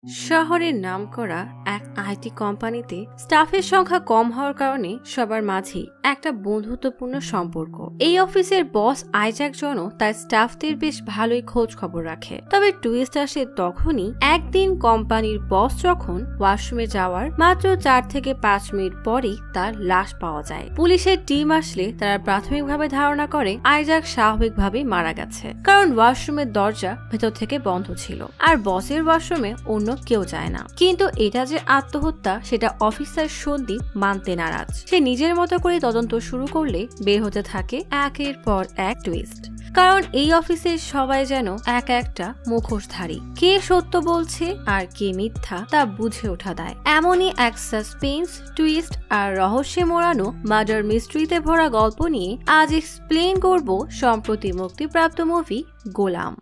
শহরের নামকরা এক আইটি কোম্পানিতে স্টাফের সংখ্যা কম হওয়ার কারণে সবার মাঝেই একটা বন্ধুত্বপূর্ণ সম্পর্ক। এই অফিসের বস আইজ্যাক জনও তার স্টাফদের বেশ ভালোই খোঁজ খবর রাখে। তবে টুইস্ট আসে তখনই, একদিন কোম্পানির বস যখন ওয়াশরুমে যাওয়ার মাত্র 4 থেকে 5 মিনিট পরেই তার লাশ পাওয়া যায়। পুলিশের টিম আসলে তারা প্রাথমিকভাবে ধারণা করে আইজ্যাক স্বাভাবিকভাবেই মারা গেছে, কারণ ওয়াশরুমের দরজা ভেতর থেকে বন্ধ ছিল আর বসের ওয়াশরুমে অন্য কেউ যায় না। কিন্তু এটা যে আত্মহত্যা সেটা অফিসার সন্দীপ মানতে নারাজ। সে নিজের মতো করে তদন্ত শুরু করলে বের হতে থাকে একের পর এক টুইস্ট। কারণ এই অফিসের সবাই যেন এক একটা মুখোশধারী, কে সত্য বলছে আর কে মিথ্যা তা বুঝে ওঠা দেয়। এমনই এক সাসপেন্স, টুইস্ট আর রহস্যে মোড়ানো মার্ডার মিস্ট্রিতে ভরা গল্প নিয়ে আজ এক্সপ্লেন করব সম্প্রতি মুক্তিপ্রাপ্ত মুভি গোলাম।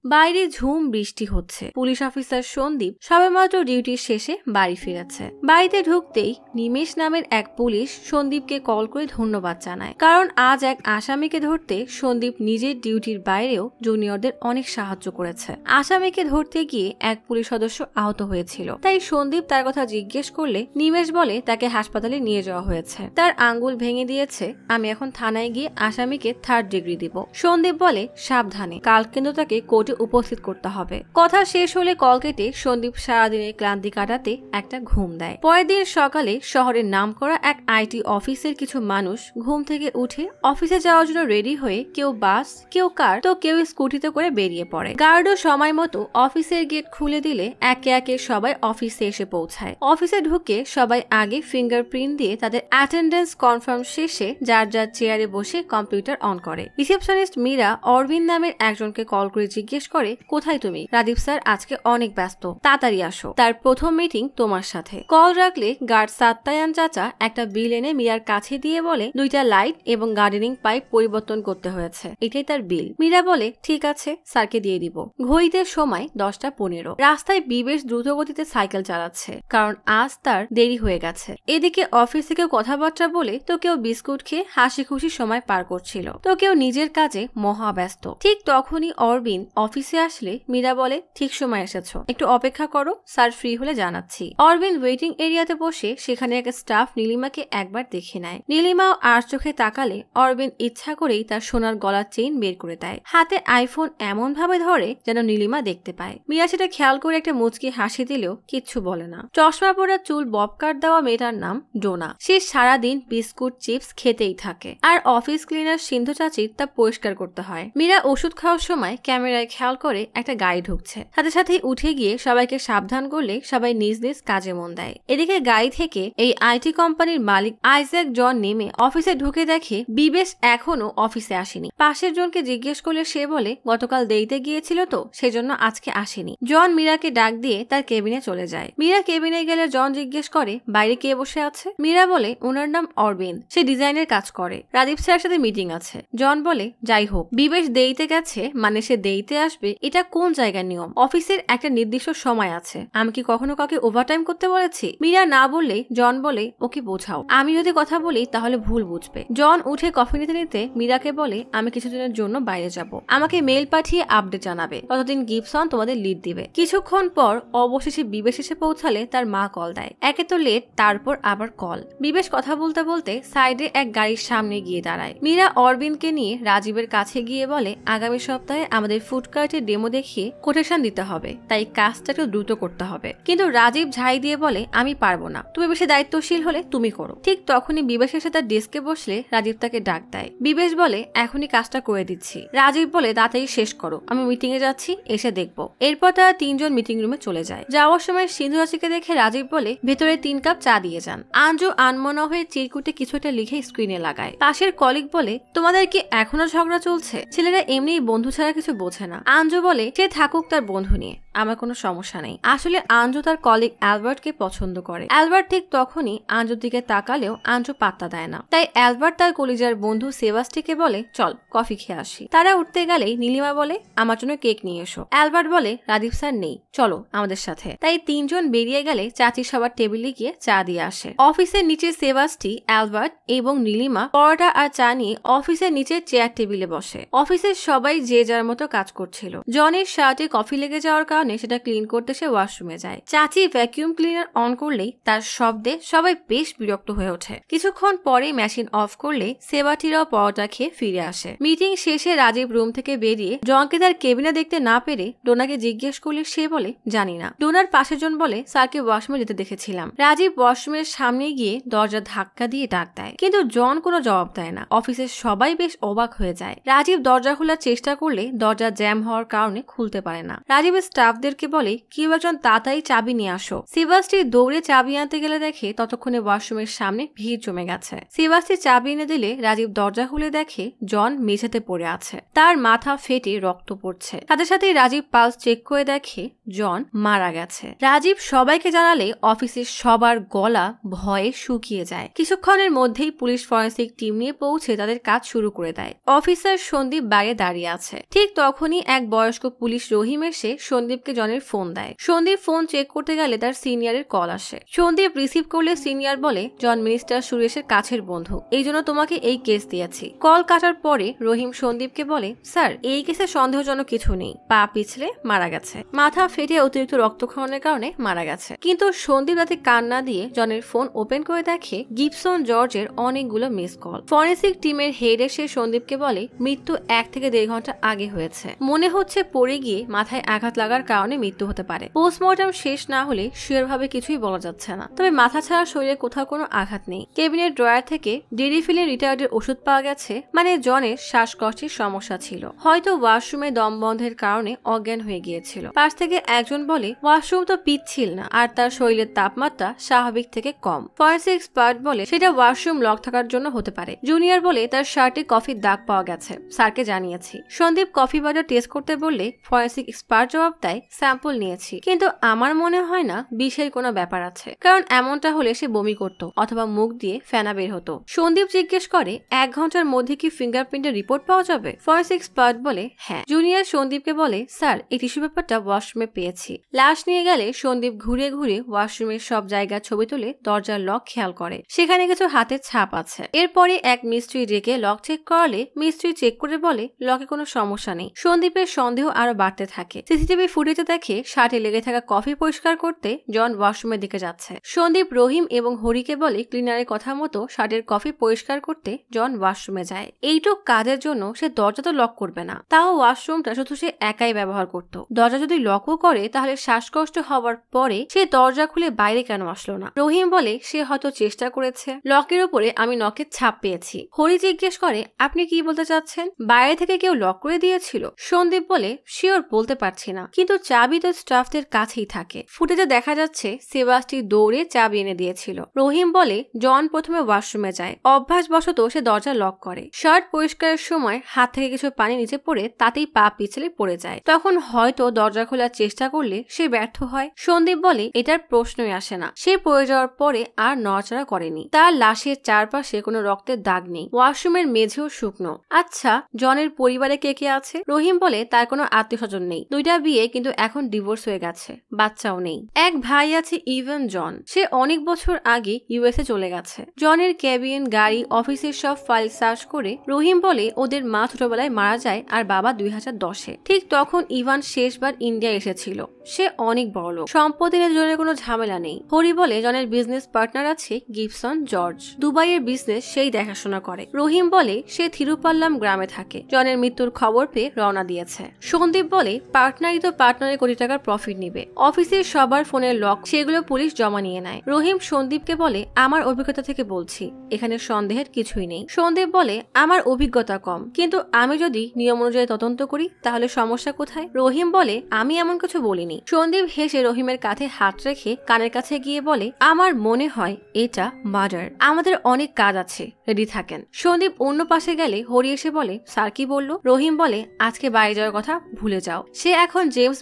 বাইরে ঝুম বৃষ্টি হচ্ছে। পুলিশ অফিসার সন্দীপ সবেমাত্র ডিউটির শেষে বাড়ি ফিরেছে। বাড়িতে ঢুকতেই নিমেষ নামের এক পুলিশ সন্দীপকে কল করে ধন্যবাদ জানায়, কারণ আজ এক আসামিকে ধরতে সন্দীপ নিজের ডিউটির বাইরেও জুনিয়রদের অনেক সাহায্য করেছে। আসামিকে ধরতে গিয়ে এক পুলিশ সদস্য আহত হয়েছিল, তাই সন্দীপ তার কথা জিজ্ঞেস করলে নিমেষ বলে তাকে হাসপাতালে নিয়ে যাওয়া হয়েছে। তার আঙ্গুল ভেঙে দিয়েছে, আমি এখন থানায় গিয়ে আসামিকে 3rd ডিগ্রি দিব। সন্দীপ বলে সাবধানে, কাল কিন্তু তাকে কোর্টে উপস্থিত করতে হবে। কথা শেষ হলে কল কেটে সন্দীপ সারাদিনের ক্লান্তি কাটাতে একটা ঘুম দেয়। পরের দিন সকালে শহরের নামকরা এক আইটি অফিসের কিছু মানুষ ঘুম থেকে উঠে অফিসে যাওয়ার জন্য রেডি হয়ে কেউ বাস, কেউ কার, তো কেউ স্কুটিতে করে বেরিয়ে পড়ে। গার্ডও সময় মতো অফিসের গেট খুলে দিলে একে একে সবাই অফিসে এসে পৌঁছায়। অফিসে ঢুকে সবাই আগে ফিঙ্গারপ্রিন্ট দিয়ে তাদের অ্যাটেন্ডেন্স কনফার্ম শেষে যার যার চেয়ারে বসে কম্পিউটার অন করে। রিসেপশনিস্ট মীরা অরবিন্দ নামের একজনকে কল করে জিজ্ঞেস করে, কোথায় তুমি? রাদীপ স্যার আজকে অনেক ব্যস্ত, তাড়াতাড়ি আসো, তার প্রথম মিটিং তোমার সাথে। কল রাখলে গার্ড সাত্তায়ান চাচা একটা বিল এনে মীরার কাছে দিয়ে বলে 2টা লাইট এবং গার্ডেনিং পাইপ পরিবর্তন করতে হয়েছে, এটাই তার বিল। মীরা বলে ঠিক আছে, স্যারকে দিয়ে দিব। ঘড়িতে সময় 10টা 15। রাস্তায় বিবেশ দ্রুত গতিতে সাইকেল চালাচ্ছে, কারণ আজ তার দেরি হয়ে গেছে। এদিকে অফিস থেকে কথাবার্তা বলে তো কেউ বিস্কুট খেয়ে হাসি খুশি সময় পার করছিল, তো কেউ নিজের কাজে মহাব্যস্ত। ঠিক তখনই অরবিন্দ অফিসে আসলে মীরা বলে ঠিক সময় এসেছো, একটু অপেক্ষা করো, স্যার ফ্রি হলে জানাচ্ছি। অরবিন্দ ওয়েটিং এরিয়াতে বসে সেখানে এক স্টাফ নীলিমাকে একবার দেখে নেয়। নীলিমাও আর চোখে তাকালে অরবিন্দ ইচ্ছা করেই তার সোনার গলার চেইন বের করে দেয়। হাতে আইফোন এমন ভাবে ধরে যেন নীলিমা দেখতে পায়। মীরা সেটা খেয়াল করে একটা মুচকি হাসি দিলেও কিচ্ছু বলে না। চশমা পরা, চুল বব কাট দেওয়া মেয়েটার নাম ডোনা। সে সারাদিন বিস্কুট চিপস খেতেই থাকে, আর অফিস ক্লিনার সিন্ধু চাচির তা পরিষ্কার করতে হয়। মীরা ওষুধ খাওয়ার সময় ক্যামেরায় খেয়াল করে একটা গাড়ি ঢুকছে, সাথে সাথে উঠে গিয়ে সবাইকে সাবধান করলে সবাই নিজ নিজ কাজে মন দেয়। এদিকে গাড়ি থেকে এই আইটি কোম্পানির মালিক আইজ্যাক জন নেমে অফিসে ঢুকে দেখে বিবেশ এখনো অফিসে আসেনি। পাশের জনকে জিজ্ঞেস করলে সে বলে গতকাল দেরিতে গিয়েছিল তো, সেজন্য আজকে আসেনি। জন মীরাকে ডাক দিয়ে তার কেবিনে চলে যায়। মীরা কেবিনে গেলে জন জিজ্ঞেস করে বাইরে কে বসে আছে। মীরা বলে ওনার নাম অরবিন্দ, সে ডিজাইনের কাজ করে, রাদীপ স্যারের সাথে মিটিং আছে। জন বলে যাই হোক, বিবেশ দেরিতে গেছে মানে সে দেরিতে আসবে, এটা কোন জায়গার নিয়ম? অফিসের একটা নির্দিষ্ট সময় আছে, আমি কি কখনো কাউকে ওভারটাইম করতে বলেছি? মীরা না বললে জন বলে ওকে বোঝাও, আমি যদি কথা বলি তাহলে ভুল বুঝবে। জন উঠে কফি নিতে নিতে মীরাকে বলে আমি কিছুদিনের জন্য বাইরে যাব, আমাকে মেল পাঠিয়ে আপডেট জানাবে, ততদিন গিবসন তোমাদের লিড দিবে। কিছুক্ষণ পর অবশেষে বিবেশ এসে পৌঁছালে তার মা কল দেয়। একে তো লেট, তারপর আবার কল। বিবেশ কথা বলতে বলতে সাইডে এক গাড়ির সামনে গিয়ে দাঁড়ায়। মীরা অরবিন্দকে নিয়ে রাজীবের কাছে গিয়ে বলে আগামী সপ্তাহে আমাদের ফুড কার্টের ডেমো দেখিয়ে কোটেশন দিতে হবে, তাই কাজটা একটু দ্রুত করতে হবে। কিন্তু রাজীব ঝাই দিয়ে বলে আমি পারবো না, তুমি বেশি দায়িত্বশীল হলে তুমি করো। ঠিক তখনই বিবেশ এসে তার ডেস্কে বসলে রাজীব তাকে ডাক দেয়। বিবেশ বলে এখনই কাজটা করে দিচ্ছি। রাজীব বলে তাড়াতাড়ি শেষ করো, আমি মিটিং এ যাচ্ছি, এসে দেখবো। এরপর তারা 3জন মিটিং রুমে চলে যায়। যাওয়ার সময় সিন্ধু চাচিকে দেখে রাজীব বলে ভেতরে 3 কাপ চা দিয়ে যান। আঞ্জু আনমনা হয়ে চিরকুটে কিছু একটা লিখে স্ক্রিনে লাগায়। পাশের কলিগ বলে তোমাদের কি এখনো ঝগড়া চলছে? ছেলেরা এমনি বন্ধু ছাড়া কিছু বোঝে না। আঞ্জু বলে সে থাকুক তার বন্ধু নিয়ে, আমার কোনো সমস্যা নেই। আসলে আঞ্জু তার কলিগ অ্যালবার্টকে পছন্দ করে। অ্যালবার্ট ঠিক তখনই আঞ্জুর দিকে তাকালেও আঞ্জু পাত্তা দেয় না, তাই অ্যালবার্ট তার কলিজার বন্ধু সেবাস্টিকে বলে চল কফি খেয়ে আসি। তারা উঠতে গেলেই নীলিমা বলে আমার জন্য কেক নিয়ে এসো। অ্যালবার্ট বলে রাদীপ স্যার নেই, চলো আমাদের সাথে। তাই 3জন বেরিয়ে গেলে চাচি সবার টেবিলে গিয়ে চা দিয়ে আসে। অফিসের নিচে সেবাস্টি, অ্যালবার্ট এবং নীলিমা পরোটা আর চা নিয়ে অফিসের নিচে চেয়ার টেবিলে বসে। অফিসের সবাই যে যার মতো কাজ করছিল। জনের শার্টে কফি লেগে যাওয়ার কারণে কারণে সেটা ক্লিন করতে সে ওয়াশরুমে যায়। চাচি ভ্যাকিউম ক্লিনার অন করলেই তার শব্দে সবাই বেশ বিরক্ত হয়ে ওঠে। কিছুক্ষণ পরে মেশিন অফ করলে সেবাটিরাও পরোটা খেয়ে ফিরে আসে। মিটিং শেষে রাজীব রুম থেকে বেরিয়ে জনকে তার কেবিনে দেখতে না পেরে ডোনাকে জিজ্ঞেস করলে সে বলে জানি না। ডোনার পাশের জন বলে স্যারকে ওয়াশরুমে যেতে দেখেছিলাম। রাজীব ওয়াশরুমের সামনে গিয়ে দরজা ধাক্কা দিয়ে ডাক দেয়, কিন্তু জন কোনো জবাব দেয় না। অফিসের সবাই বেশ অবাক হয়ে যায়। রাজীব দরজা খোলার চেষ্টা করলে দরজা জ্যাম হওয়ার কারণে খুলতে পারে না। রাজীবের স্টাফদেরকে বলে কেউ একজন তাড়াতাড়ি চাবি নিয়ে আসো। সেবাস্টি দৌড়ে চাবি আনতে গেলে দেখে ততক্ষণে ওয়াশরুমের সামনে ভিড় জমে গেছে। সেবাস্টি চাবি এনে দিলে রাজীব দরজা খুলে দেখে জন মেঝেতে পড়ে আছে, তার মাথা ফেটে রক্ত পড়ছে। সাথে সাথে রাজীব পালস চেক করে দেখে জন মারা গেছে। রাজীব সবাইকে জানালে অফিসের সবার গলা ভয়ে শুকিয়ে যায়। কিছুক্ষণের মধ্যেই পুলিশ ফরেন্সিক টিম নিয়ে পৌঁছে তাদের কাজ শুরু করে দেয়। অফিসার সন্দীপ বাইরে দাঁড়িয়ে আছে। ঠিক তখনই এক বয়স্ক পুলিশ রহিম এসে সন্দীপকে জনের ফোন দেয়। সন্দীপ ফোন চেক করতে গেলে তার সিনিয়রের কল আসে। সন্দীপ রিসিভ করলে সিনিয়র বলে জন মিনিস্টার সুরেশের কাছের বন্ধু, এই জন্য তোমাকে এই কেস দিয়েছি। কল কাটার পরে রহিম সন্দীপকে বলে স্যার এই কেসে সন্দেহজনক কিছু নেই, পা পিছলে মারা গেছে, মাথা ফেটে অতিরিক্ত রক্তক্ষরণের কারণে মারা গেছে। কিন্তু সন্দীপ রাতে কান না দিয়ে জনের ফোন ওপেন করে দেখে গিবসন জর্জের অনেকগুলো মিস কল। ফরেন্সিক টিমের হেড এসে সন্দীপকে বলে মৃত্যু 1 থেকে 1.5 ঘন্টা আগে হয়েছে, মনে হচ্ছে পড়ে গিয়ে মাথায় আঘাত লাগার কারণে মৃত্যু হতে পারে। পোস্টমর্টম শেষ না হলে শিওর ভাবে কিছুই বলা যাচ্ছে না, তবে মাথা ছাড়া শরীরে কোথাও কোনো আঘাত নেই। কেবিনের ড্রয়ার থেকে ডেরিফিলিন রিটায়ার্ডের ওষুধ পাওয়া গেছে, মানে জনের শ্বাসকষ্টের সমস্যা ছিল, হয়তো ওয়াশরুমে দম বন্ধের কারণে অজ্ঞান হয়ে গিয়েছিল। পাশ থেকে একজন বলে ওয়াশরুম তো পিচ্ছিল না, আর তার শরীরের তাপমাত্রা স্বাভাবিক থেকে কম। ফরেন্সিক এক্সপার্ট বলে সেটা ওয়াশরুম লক থাকার জন্য হতে পারে। জুনিয়র বলে তার শার্টে কফির দাগ পাওয়া গেছে, স্যারকে জানিয়েছি। সন্দীপ কফি বাজার টেস্ট করতে বললে ফরেন্সিক এক্সপার্ট জবাব দেয় স্যাম্পল নিয়েছি, কিন্তু আমার মনে হয় না বিষের কোনো ব্যাপার আছে, কারণ এমনটা হলে সে বমি করত অথবা মুখ দিয়ে ফেনা বের হতো। সন্দীপ জিজ্ঞেস করে 1 ঘন্টার মধ্যে কি ফিঙ্গারপ্রিন্টের রিপোর্ট পাওয়া যাবে? ফরেন্সিক এক্সপার্ট বলে হ্যাঁ। জুনিয়র সন্দীপকে বলে স্যার এই টিস্যু পেপারটা ওয়াশরুমে পেয়েছি। লাশ নিয়ে গেলে সন্দীপ ঘুরে ঘুরে ওয়াশরুমের সব জায়গার ছবি তুলে দরজার লক খেয়াল করে, সেখানে কিছু হাতের ছাপ আছে। এরপরে এক মিস্ত্রি ডেকে লক চেক করালে মিস্ত্রি চেক করে বলে লকে কোনো সমস্যা নেই। সন্দীপের সন্দেহ আরো বাড়তে থাকে। সিসিটিভি ফুটেজে দেখে শার্টে লেগে থাকা কফি পরিষ্কার করতে জন ওয়াশরুমের দিকে যাচ্ছে। সন্দীপ রহিম এবং হরিকে বলে ক্লিনারের কথা মতো শার্টের কফি পরিষ্কার করতে জন ওয়াশরুমে যায়। এইটুক কাজের জন্য সে দরজা তো লক করবে না, তাও ওয়াশরুমটা শুধু সে একাই ব্যবহার করত। দরজা যদি লকও করে তাহলে শ্বাসকষ্ট হওয়ার পরে সে দরজা খুলে বাইরে কেন আসলো না? রহিম বলে সে হয়তো চেষ্টা করেছে। লকের উপরে আমি নখের ছাপ পেয়েছি। হরি জিজ্ঞেস করে আপনি কি বলতে চাচ্ছেন, বাইরে থেকে কেউ লক করে দিয়েছিল? সন্দীপ বলে শিওর বলতে পারছি না, কিন্তু চাবি তো স্টাফদের কাছেই থাকে। ফুটেজে দেখা যাচ্ছে সেবাস্টি দৌড়ে চাবি এনে দিয়েছিল। রহিম বলে জন প্রথমে ওয়াশরুমে যায়, অভ্যাসবশত সে দরজা লক করে। শার্ট পরিষ্কারের সময় হাত থেকে কিছু পানি নিচে পড়ে তাতেই পা পিছলে পড়ে যায়, তখন হয়তো দরজা খোলার চেষ্টা করলে সে ব্যর্থ হয়। সন্দীপ বলে এটার প্রশ্নই আসে না, সে পড়ে যাওয়ার পরে আর নড়াচড়া করেনি। তার লাশের চারপাশে কোনো রক্তের দাগ নেই, ওয়াশরুমের মেঝেও শুকনো। আচ্ছা জনের পরিবারে কে কে আছে? রহিম বলে তার কোনো আত্মীয়স্বজন নেই, 2টা বিয়ে, কিন্তু এখন ডিভোর্স হয়ে গেছে, বাচ্চাও নেই। এক ভাই আছে ইভেন জন, সে অনেক বছর আগে ইউএসএ চলে গেছে। জনের কেবিন, গাড়ি, অফিসের সব ফাইল সার্চ করে রহিম বলে ওদের মা ছোটবেলায় মারা যায় আর বাবা 2010-এ। ঠিক তখন ইভান শেষবার ইন্ডিয়া এসেছিল। সে অনেক বড় লোক, সম্পত্তি নিয়ে জনের কোনো ঝামেলা নেই। হরি বলে জনের বিজনেস পার্টনার আছে গিবসন জর্জ, দুবাইয়ের বিজনেস সেই দেখাশোনা করে। রহিম বলে সে থিরুপাল্লাম গ্রামে থাকে, জনের মৃত্যুর খবর পেয়ে রওনা দিয়েছে। সন্দীপ বলে পার্টনারই তো পার্টনারের কোটি টাকার প্রফিট নিবে। অফিসের সবার ফোনের লক সেগুলো পুলিশ জমা নিয়ে নেয়। রহিম সন্দীপকে বলে আমার অভিজ্ঞতা থেকে বলছি, এখানে সন্দেহের কিছুই নেই। সন্দীপ বলে আমার অভিজ্ঞতা কম, কিন্তু আমি যদি নিয়ম অনুযায়ী তদন্ত করি তাহলে সমস্যা কোথায়? রহিম বলে আমি এমন কিছু বলিনি। সন্দীপ হেসে রহিমের কাঁধে হাত রেখে কানের কাছে গিয়ে বলে আমার মনে হয় এটা মার্ডার, আমাদের অনেক কাজ আছে, রেডি থাকেন। সন্দীপ অন্য পাশে গেলে হরি এসে বলে স্যার কি বললো? রহিম বলে আজকে বাইরে যাওয়ার কথা ভুলে যাও, সে এখন জেমস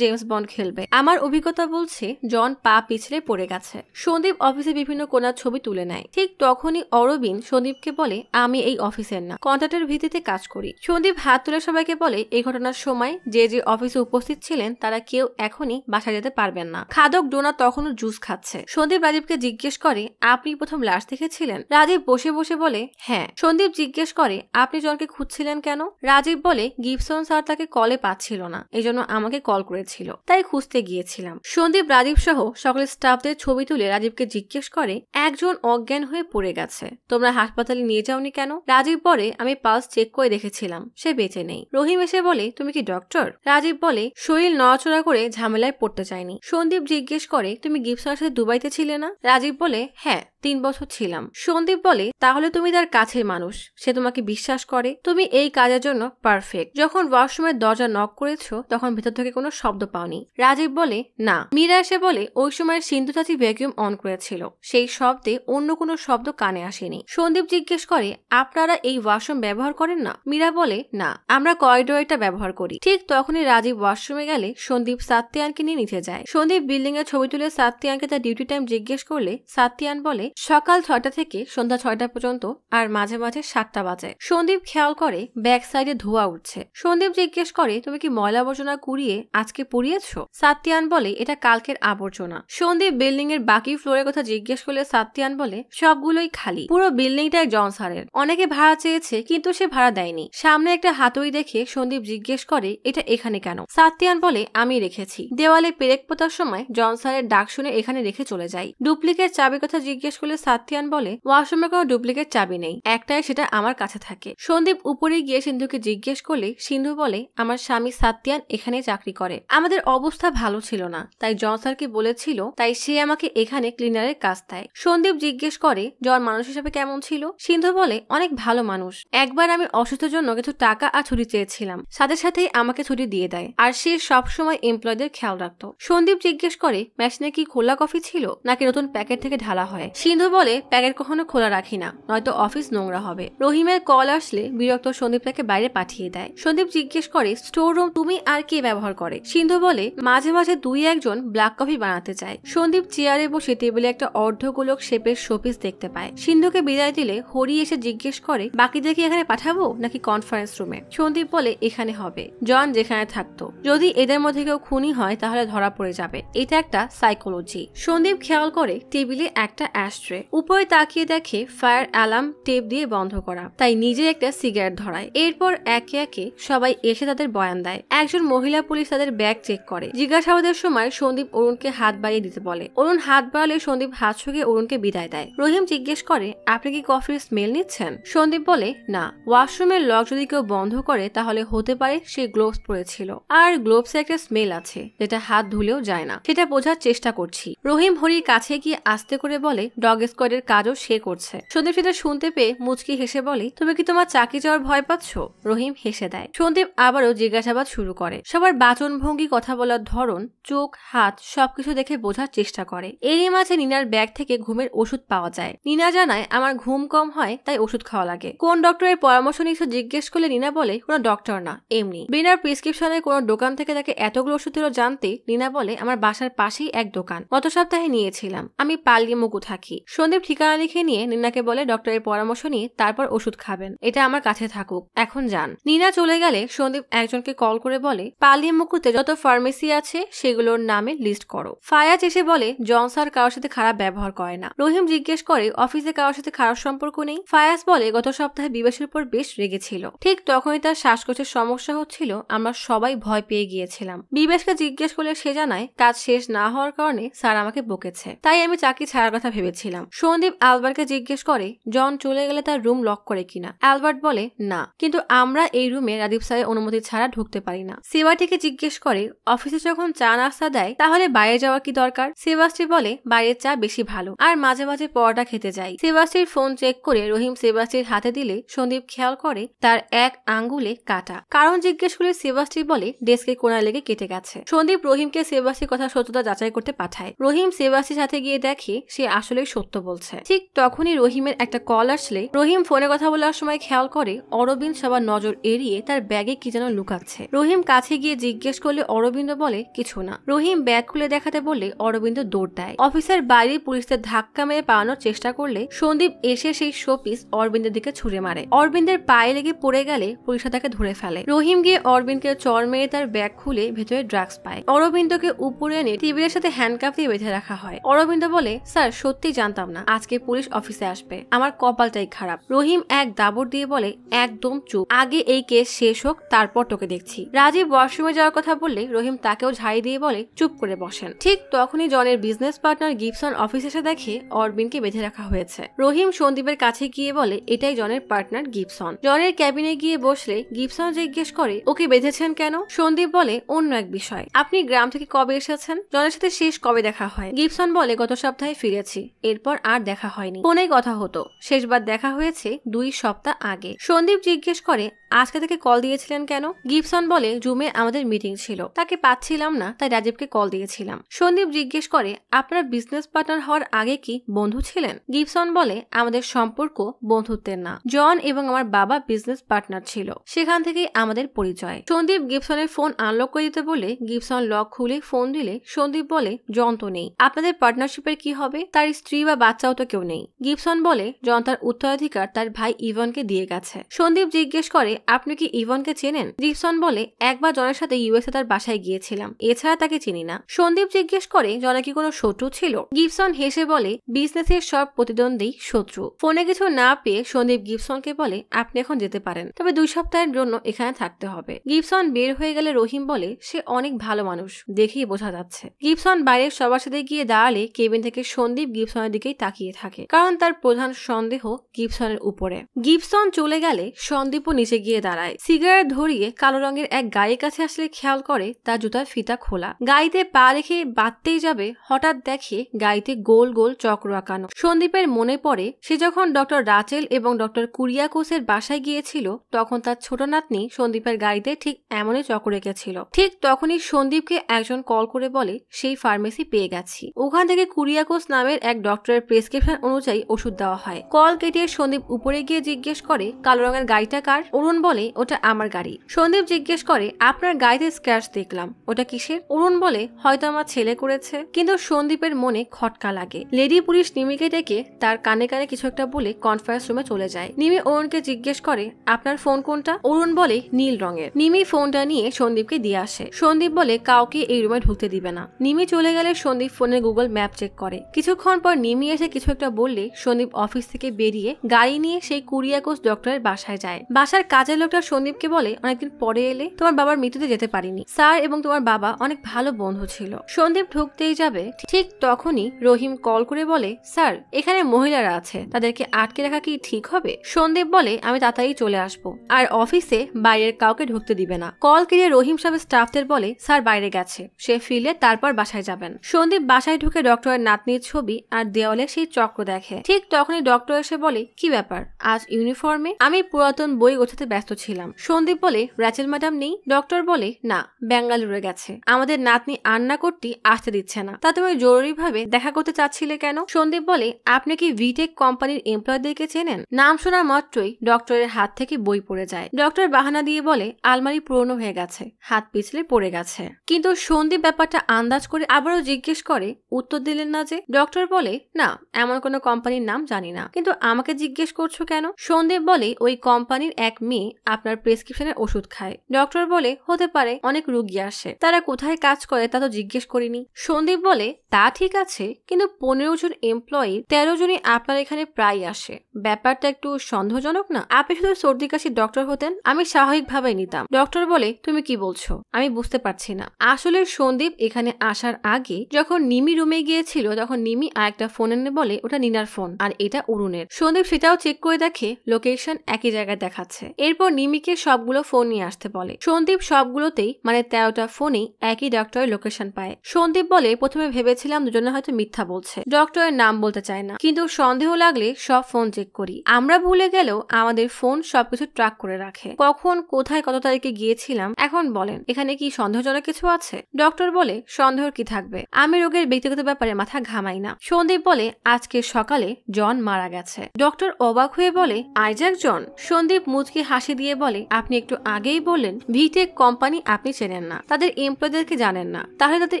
বন্ড খেলবে। আমার অভিজ্ঞতা বলছে জন পা পিছলে পড়ে গেছে। সন্দীপ অফিসে বিভিন্ন কোণার ছবি তুলে নেয়। ঠিক তখনই অরবিন্দ সন্দীপকে বলে আমি এই অফিসের না, কন্ট্রাক্টের ভিত্তিতে কাজ করি। সন্দীপ হাত তুলে সবাইকে বলে এই ঘটনার সময় যে যে অফিসে উপস্থিত ছিলেন তারা কেউ এখনই বাসা যেতে পারবেন না। খাদক ডোনা তখনও জুস খাচ্ছে। সন্দীপ রাজীবকে জিজ্ঞেস করে আপনি প্রথম লাশ দেখেছিলেন? রাজীব বসে বসে বলে হ্যাঁ। সন্দীপ জিজ্ঞেস করে আপনি জনকে খুঁজছিলেন কেন? রাজীব বলে গিবসন স্যার তাকে কলে পাচ্ছিল না, এজন্য আমাকে কল করেছিল, তাই খুঁজতে গিয়েছিলাম। সন্দীপ রাজীব সহ সকল স্টাফদের ছবি তুলে রাজীবকে জিজ্ঞেস করে, একজন অজ্ঞান হয়ে পড়ে গেছে, তোমরা হাসপাতালে নিয়ে যাওনি কেন? রাজীব বলে, আমি পালস চেক করে দেখেছিলাম, সে বেঁচে নেই। রহিম এসে বলে, তুমি কি ডক্টর? রাজীব বলে, শরীর নড়াচড়া করে ঝামেলায় পড়তে চাইনি। সন্দীপ জিজ্ঞেস করে, তুমি গিবসনের সাথে দুবাইতে ছিলে না? রাজীব বলে, হ্যাঁ 3 বছর ছিলাম। সন্দীপ বলে, তাহলে তুমি তার কাছের মানুষ, সে তোমাকে বিশ্বাস করে, তুমি এই কাজের জন্য পারফেক্ট। যখন ওয়াশরুমের দরজা নক করেছো তখন ভেতর থেকে কোনো শব্দ পাওনি? রাজীব বলে, না। মীরা এসে বলে, ওই সময় সিন্ধু চাচি ভ্যাকিউম অন করেছিল, সেই শব্দে অন্য কোনো শব্দ কানে আসেনি। সন্দীপ জিজ্ঞেস করে, আপনারা এই ওয়াশরুম ব্যবহার করেন না? মীরা বলে, না, আমরা করিডোরটা ব্যবহার করি। ঠিক তখনই রাজীব ওয়াশরুমে গেলে সন্দীপ সাত্তিয়ানকে নিয়ে নিচে যায়। সন্দীপ বিল্ডিং এর ছবি তুলে সাত্তিয়ানকে তার ডিউটি টাইম জিজ্ঞেস করলে সাত্তিয়ান বলে, সকাল 6টা থেকে সন্ধ্যা 6টা পর্যন্ত, আর মাঝে মাঝে 7টা বাজে। সন্দীপ খেয়াল করে ব্যাক সাইডে ধোঁয়া উঠছে। সন্দীপ জিজ্ঞেস করে, তুমি কি ময়লা আবর্জনা কুড়িয়ে আজকে পুড়িয়েছো? সাত্তিয়ান বলে, এটা কালকের আবর্জনা। সন্দীপ বিল্ডিং এর বাকি ফ্লোরের কথা জিজ্ঞেস করলে সাত্তিয়ান বলে, সবগুলোই খালি, পুরো বিল্ডিংটাই জন স্যারের। অনেকে ভাড়া চেয়েছে কিন্তু সে ভাড়া দেয়নি। সামনে একটা হাতুড়ি দেখে সন্দীপ জিজ্ঞেস করে, এটা এখানে কেন? সাত্তিয়ান বলে, আমি রেখেছি, দেওয়ালে পেরেক পোতার সময় জন স্যারের ডাক শুনে এখানে রেখে চলে যাই। ডুপ্লিকেট চাবির কথা জিজ্ঞেস করলে সাত্তিয়ান বলে, ওয়াশরুমে কোনো ডুপ্লিকেট চাবি নেই, একটাই, সেটা আমার কাছে থাকে। সন্দীপ উপরে গিয়ে সিন্ধুকে জিজ্ঞেস করলে সিন্ধু বলে, আমার স্বামী সাত্তিয়ান এখানে চাকরি করে, আমাদের অবস্থা ভালো ছিল না, তাই জন স্যারকে বলেছিল, তাই সে আমাকে এখানে ক্লিনারের কাজ দেয়। সন্দীপ জিজ্ঞেস করে, জন মানুষ হিসেবে কেমন ছিল? সিন্ধু বলে, অনেক ভালো মানুষ। একবার আমি অসুস্থের জন্য কিছু টাকা আর ছুটি চেয়েছিলাম, সাথে সাথেই আমাকে ছুটি দিয়ে দেয়, আর সে সবসময় এমপ্লয়ীদের খেয়াল রাখতো। সন্দীপ জিজ্ঞেস করে, মেশিনে কি খোলা কফি ছিল নাকি নতুন প্যাকেট থেকে ঢালা হয়? সিন্ধু বলে, প্যাকেট কখনো খোলা রাখি না, নয়তো অফিস নোংরা হবে। রহিমের কল আসলে বিরক্ত সন্দীপ তাকে বাইরে পাঠিয়ে দেয়। সন্দীপ জিজ্ঞেস করে, স্টোর রুম তুমি আর কে ব্যবহার করে? সিন্ধু বলে, মাঝে মাঝে 2-1 জন ব্ল্যাক কফি বানাতে চায়। সন্দীপ চেয়ারে বসে টেবিলে একটা অর্ধগোলক শেপের শোপিস দেখতে পায়। সিন্ধুকে বিদায় দিলে হরি এসে জিজ্ঞেস করে, বাকিদের কি এখানে পাঠাবো নাকি কনফারেন্স রুমে? সন্দীপ বলে, এখানে হবে, জন যেখানে থাকতো, যদি এদের মধ্যে কেউ খুনি হয় তাহলে ধরা পড়ে যাবে, এটা একটা সাইকোলজি। সন্দীপ খেয়াল করে টেবিলে একটা অ্যাশট্রে, উপরে তাকিয়ে দেখে ফায়ার অ্যালার্ম টেপ দিয়ে বন্ধ করা, তাই নিজে একটা সিগারেট ধরায়। এরপর একে একে সবাই এসে তাদের বয়ান দেয়। একজন মহিলা পুলিশ তাদের ব্যাগ চেক করে। জিজ্ঞাসাবাদের সময় সন্দীপ অরুণকে হাত বাড়িয়ে দিতে বলে। অরুণ হাত বাড়ালে সন্দীপ হাত শুকিয়ে অরুণকে বিদায় দেয়। রহিম জিজ্ঞেস করে, আপনি কি কফির স্মেল নিচ্ছেন? সন্দীপ বলে, না। ওয়াশরুমের লক যদি কেউ বন্ধ করে তাহলে হতে পারে সে গ্লোভস পরেছিল, আর গ্লোভসে একটা স্মেল আছে যেটা হাত ধুলেও যায় না, সেটা বোঝার চেষ্টা করছি। রহিম হরির কাছে গিয়ে আস্তে করে বলে, ডগ স্কোয়াডের কাজও সে করছে। সন্দীপ সেটা শুনতে পেয়ে মুচকি হেসে বলে, তুমি কি তোমার চাকরি যাওয়ার ভয় পাচ্ছ? রহিম হেসে দেয়। সন্দীপ আবারও জিজ্ঞাসাবাদ শুরু করে। সবার বাচনভঙ্গি, কথা বলার ধরন, চোখ, হাত সবকিছু দেখে বোঝার চেষ্টা করে। এরই মাঝে নিনার ব্যাগ থেকে ঘুমের ওষুধ পাওয়া যায়। নিনা জানায়, আমার ঘুম কম হয় তাই ওষুধ খাওয়া লাগে। কোন ডক্টরের পরামর্শ নিয়েছো জিজ্ঞেস করলে নিনা বলে, কোনো ডক্টর না, এমনি। বিনার প্রেসক্রিপশনের কোনো দোকান থেকে তাকে এতগুলো ওষুধ দিল জানতে নিনা বলে, আমার বাসার পাশেই এক দোকান, গত সপ্তাহে নিয়েছিলাম, আমি পালিয়ে থাকি। সন্দীপ ঠিকানা লিখে নিয়ে নিনাকে বলে, ডক্টরের পরামর্শ নিয়ে তারপর ওষুধ খাবেন, এটা আমার কাছে থাকুক, এখন যান। নিনা চলে গেলে সন্দীপ একজনকে কল করে বলে, পালিয়ে মুকুতে যত ফার্মেসি আছে সেগুলোর নামে লিস্ট করো। ফায়াজ এসে বলে, জন স্যার কারোর সাথে খারাপ ব্যবহার করে না। রহিম জিজ্ঞেস করে, অফিসে কারোর সাথে খারাপ সম্পর্ক নেই? ফায়াজ বলে, গত সপ্তাহে বিবেশের উপর বেশ রেগেছিল, ঠিক তখনই তার শ্বাসকষ্টের সমস্যা হচ্ছিল, আমরা সবাই ভয় পেয়ে গিয়েছিলাম। বিবেশকে জিজ্ঞেস করলে সে জানায়, কাজ শেষ না হওয়ার কারণে স্যার আমাকে বকেছে, তাই আমি চাকরি ছাড়ার কথা ভেবেছিলাম। সন্দীপ অ্যালবার্টকে জিজ্ঞেস করে, জন চলে গেলে তার রুম লক করে কিনা? অ্যালবার্ট বলে, না, কিন্তু আমরা এই রুমে রাদীপ স্যারের অনুমতি ছাড়া ঢুকতে পারি না। সেবাস্টিকে জিজ্ঞেস করে, অফিসে যখন চা নাস্তা দেয় তাহলে বাইরে যাওয়ার কি দরকার? সেবাস্টি বলে, বাইরের চা বেশি ভালো, আর মাঝে মাঝে পরোটা খেতে যাই। সেবাস্টির ফোন চেক করে রহিম সেবাস্টির হাতে দিলে সন্দীপ খেয়াল করে তার এক আঙ্গুলে কাটা। কারণ জিজ্ঞেস করে সেবাস্টি বলে, ডেস্কে কোনা লেগে কেটে গেছে। সন্দীপ রহিমকে সেবাস্টির কথা সত্যতা যাচাই করতে পাঠায়। রহিম সেবাস্টির সাথে গিয়ে দেখে সে আসলেই সত্য বলছে। ঠিক তখনই রহিমের একটা কল আসলে রহিম ফোনে কথা বলার সময় খেয়াল করে অরবিন্দ সবার নজর এড়িয়ে তার ব্যাগে কি যেন লুকাচ্ছে। রহিম কাছে গিয়ে জিজ্ঞেস করলে অরবিন্দ বলে, কিছু না। রহিম ব্যাগ খুলে দেখাতে বললে অরবিন্দ দৌড় দেয়। অফিসের বাইরে পুলিশদের ধাক্কা মেরে পালানোর চেষ্টা করলে সন্দীপ এসে সেই শোপিস অরবিন্দের দিকে ছুড়ে মারে। অরবিন্দের পায়ে লেগে পড়ে গেলে পুলিশরা তাকে ধরে ফেলে। রহিম গিয়ে অরবিন্দকে চড় মেরে তার ব্যাগ খুলে ভেতরে ড্রাগস পায়। অরবিন্দকে উপরে এনে টেবিলের সাথে হ্যান্ডকাফ দিয়ে বেঁধে রাখা হয়। অরবিন্দ বলে, স্যার সত্যি জানতাম না আজকে পুলিশ অফিসে আসবে, আমার কপালটাই খারাপ। রহিম এক দাবড় দিয়ে বলে, একদম চুপ, আগে এই কেস শেষ হোক তারপর তোকে দেখছি। রাজীব ওয়াশরুমে যাওয়ার কথা কথা বললে রহিম তাকেও ঝাড়ি দিয়ে বলে চুপ করে বসেন। ঠিক তখনই জনের বিজনেস পার্টনার গিবসন অফিসে এসে দেখে অরবিনকে বেঁধে রাখা হয়েছে। রহিম সন্দীপের কাছে গিয়ে বলে এটাই জনের পার্টনার গিবসন। জনের ক্যাবিনে গিয়ে বসলে গিবসন জিজ্ঞেস করে ওকে বেঁধেছেন কেন? সন্দীপ বলে অন্য এক বিষয়। আপনি গ্রাম থেকে কবে এসেছেন? জনের সাথে শেষ কবে দেখা হয়? গিবসন বলে গত সপ্তাহে ফিরেছি, এরপর আর দেখা হয়নি, ফোনেই কথা হতো, শেষবার দেখা হয়েছে 2 সপ্তাহ আগে। সন্দীপ জিজ্ঞেস করে আজকে থেকে কল দিয়েছিলেন কেন? গিবসন বলে জুমে আমাদের মিটিং ছিল, তাকে পাচ্ছিলাম না, তাই রাজীবকে কল দিয়েছিলাম। সন্দীপ জিজ্ঞেস করে আপনার বিজনেস পার্টনার হওয়ার আগে কি বন্ধু ছিলেন? গিবসন বলে আমাদের সম্পর্ক বন্ধুত্বের না, জন এবং আমার বাবা বিজনেস পার্টনার ছিল, সেখান থেকেই আমাদের পরিচয়। সন্দীপ গিবসনের ফোন আনলক করে দিতে বলে গিবসন লক খুলে ফোন দিলে সন্দীপ বলে জন তো নেই, আপনাদের পার্টনারশিপের কি হবে? তার স্ত্রী বা বাচ্চাও তো কেউ নেই। গিবসন বলে জন তার উত্তরাধিকার তার ভাই ইভনকে দিয়ে গেছে। সন্দীপ জিজ্ঞেস করে আপনি কি ইভনকে চেনেন? গিবসন বলে একবার জনের সাথে ইউএসএ তার বাসায় গিয়েছিলাম, এছাড়া তাকে চিনি না। সন্দীপ জিজ্ঞেস করে জনের কি কোনো শত্রু ছিল? গিবসন হেসে বলে বিজনেসের সব প্রতিদ্বন্দ্বী শত্রু। ফোনে কিছু না পেয়ে সন্দীপ গিবসনকে বলে আপনি এখন যেতে পারেন, তবে 2 সপ্তাহের জন্য এখানে থাকতে হবে। গিবসন বের হয়ে গেলে রহিম বলে সে অনেক ভালো মানুষ, দেখেই বোঝা যাচ্ছে। গিবসন বাইরের সবার সাথে গিয়ে দাঁড়ালে কেবিন থেকে সন্দীপ গিবসনের দিকেই তাকিয়ে থাকে, কারণ তার প্রধান সন্দেহ গিবসনের উপরে। গিবসন চলে গেলে সন্দীপও নিচে গিয়ে দাঁড়ায়। সিগারেট ধরিয়ে কালো রঙের এক গাড়ির কাছে আসলে খেয়াল করে তার জুতার ফিতা খোলা। গাড়িতে পা রেখে বাঁধতেই যাবে, হঠাৎ দেখে গাড়িতে গোল গোল চক্র আঁকানো। সন্দীপের মনে পড়ে সে যখন ডক্টর রাচেল এবং ডক্টর কুরিয়াকোসের বাসায় গিয়েছিল তখন তার ছোট নাতনি সন্দীপের গাড়িতে ঠিক এমনই চক্র রেখেছিল। ঠিক তখনই সন্দীপকে একজন কল করে বলে সেই ফার্মেসি পেয়ে গেছি, ওখান থেকে কুরিয়াকোস নামের এক ডক্টরের প্রেসক্রিপশন অনুযায়ী ওষুধ দেওয়া হয়। কল কেটে সন্দীপ উপরে গিয়ে জিজ্ঞেস করে কালো রঙের গাড়িটা কার? অরুণ বলে ওটা আমার গাড়ি। সন্দীপ জিজ্ঞেস করে আপনার গাড়িতে স্ক্র্যাচ দেখলাম, ওটা কিসের? অরুণ বলে হয়তো আমার ছেলে করেছে। কিন্তু সন্দীপের মনে খটকা লাগে। লেডি পুলিশ নিমিকে ডেকে তার কানে কানে কিছু একটা বলে কনফারেন্স রুমে চলে যায়। নিমি অরুণকে জিজ্ঞেস করে আপনার ফোন কোনটা? অরুণ বলে নীল রঙের। নিমি ফোনটা নিয়ে সন্দীপকে দিয়ে আসে। সন্দীপ বলে কাউকে এই রুমে ঢুকতে দিবে না। নিমি চলে গেলে সন্দীপ ফোনে গুগল ম্যাপ চেক করে। কিছুক্ষণ পর নিমি এসে কিছু একটা বললে সন্দীপ অফিস থেকে বেরিয়ে গাড়ি নিয়ে সেই কুরিয়াকোস ডক্টরের বাসায় যায়। বাসার কাজের লোকটা সন্দীপকে বলে অনেকদিন পরে এলে, তোমার বাবার মৃত্যুতে যেতে পারিনি, স্যার এবং তোমার বাবা অনেক ভালো বন্ধু ছিল। সন্দীপ ঢুকতেই যাবে, ঠিক তখনই রহিম কল করে বলে স্যার এখানে মহিলারা আছে, তাদেরকে আটকে রাখা কি ঠিক হবে? সন্দীপ বলে আমি তাড়াতাড়ি চলে আসবো, আর অফিসে বাইরের কাউকে ঢুকতে দিবে না। কল কেটে রহিম সাহেব স্টাফদের বলে স্যার বাইরে গেছে, সে ফিরলে তারপর বাসায় যাবেন। সন্দীপ বাসায় ঢুকে ডক্টরের নাতনির ছবি আর দেওয়ালে সেই চক্র দেখে। ঠিক তখনই ডক্টর এসে বলে কি ব্যাপার আজ ইউনিফর্মে? আমি পুরাতন বই গোছাতে ব্যস্ত ছিলাম। সন্দীপ বলে রাচেল ম্যাডাম নেই? ডক্টর বলে না, বেঙ্গালুরু গেছে, আমাদের নাতনি আন্না করতে আসতে দিচ্ছে না। তা তুমি জরুরি ভাবে দেখা করতে চাচ্ছিলে কেন? সন্দীপ বলে আপনি কি ভিটেক কোম্পানির এমপ্লয়ীদেরকে চেনেন? নাম শোনা মাত্রই ডক্টরের হাত থেকে বই পড়ে যায়। ডক্টর বাহানা দিয়ে বলে আলমারি পুরনো হয়ে গেছে, হাত পিছলে পড়ে গেছে। কিন্তু সন্দীপ ব্যাপারটা আন্দাজ করে আবারও জিজ্ঞেস করে উত্তর দিলেন না যে? ডক্টর বলে না, এমন কোনো কোম্পানির নাম জানি না, কিন্তু আমাকে জিজ্ঞেস করছো কেন? সন্দীপ বলে ওই কোম্পানির এক মেয়ে আপনার প্রেসক্রিপশনের ওষুধ খায়। ডক্টর বলে হতে পারে, অনেক রোগী আসে, তারা কোথায় কাজ করে তা তো জিজ্ঞেস করিনি। সন্দীপ বলে তা ঠিক আছে, কিন্তু 15 জন এমপ্লয়ি 13 জনই আপনার এখানে প্রায় আসে, ব্যাপারটা একটু সন্দেহজনক না? আপনি শুধু সর্দি কাশির ডক্টর হতেন, আমি স্বাভাবিকভাবে নিতাম। ডক্টর বলে তুমি কি বলছো? আমি বুঝতে পারছি না। আসলে সন্দীপ এখানে আসার আগে যখন নিমি রুমে গিয়েছিল তখন নিমি আরেকটা ফোন এনে বলে ওটা নিনার ফোন আর এটা অরুণের। সন্দীপ সেটাও চেক করে দেখে লোকেশন একই জায়গায় দেখাচ্ছে। এরপর নিমিকে সবগুলো ফোন নিয়ে আসতে বলে। সন্দীপ সবগুলোতেই মানে 13টা ফোনেই একই ডক্টরের লোকেশন পায়। সন্দীপ বলে প্রথমে ভেবেছিলাম দুজনে হয়তো মিথ্যা বলছে, ডক্টরের নাম বলতে চায় না, কিন্তু সন্দেহ লাগলে সব ফোন চেক করি। আমরা ভুলে গেলেও আমাদের ফোন সবকিছু ট্র্যাক করে রাখে, কখন কোথায় কত তারিখে গিয়েছিলাম। এখন বলেন এখানে কি সন্দেহজনক কিছু আছে? ডক্টর বলে সন্দেহর কি থাকবে, আমি রোগের ব্যক্তিগত ব্যাপারে মাথা ঘামাই না। সন্দীপ বলে আজকে সকালে জন মারা গেছে। ডক্টর অবাক হয়ে বলে আইজাক জন? সন্দীপ মুচকি হাসি দিয়ে বলে আপনি একটু আগেই বললেন ভিটেক কোম্পানি আপনি চেনেন না, তাদের এমপ্লয়ীদেরকে জানেন না, তাহলে তাদের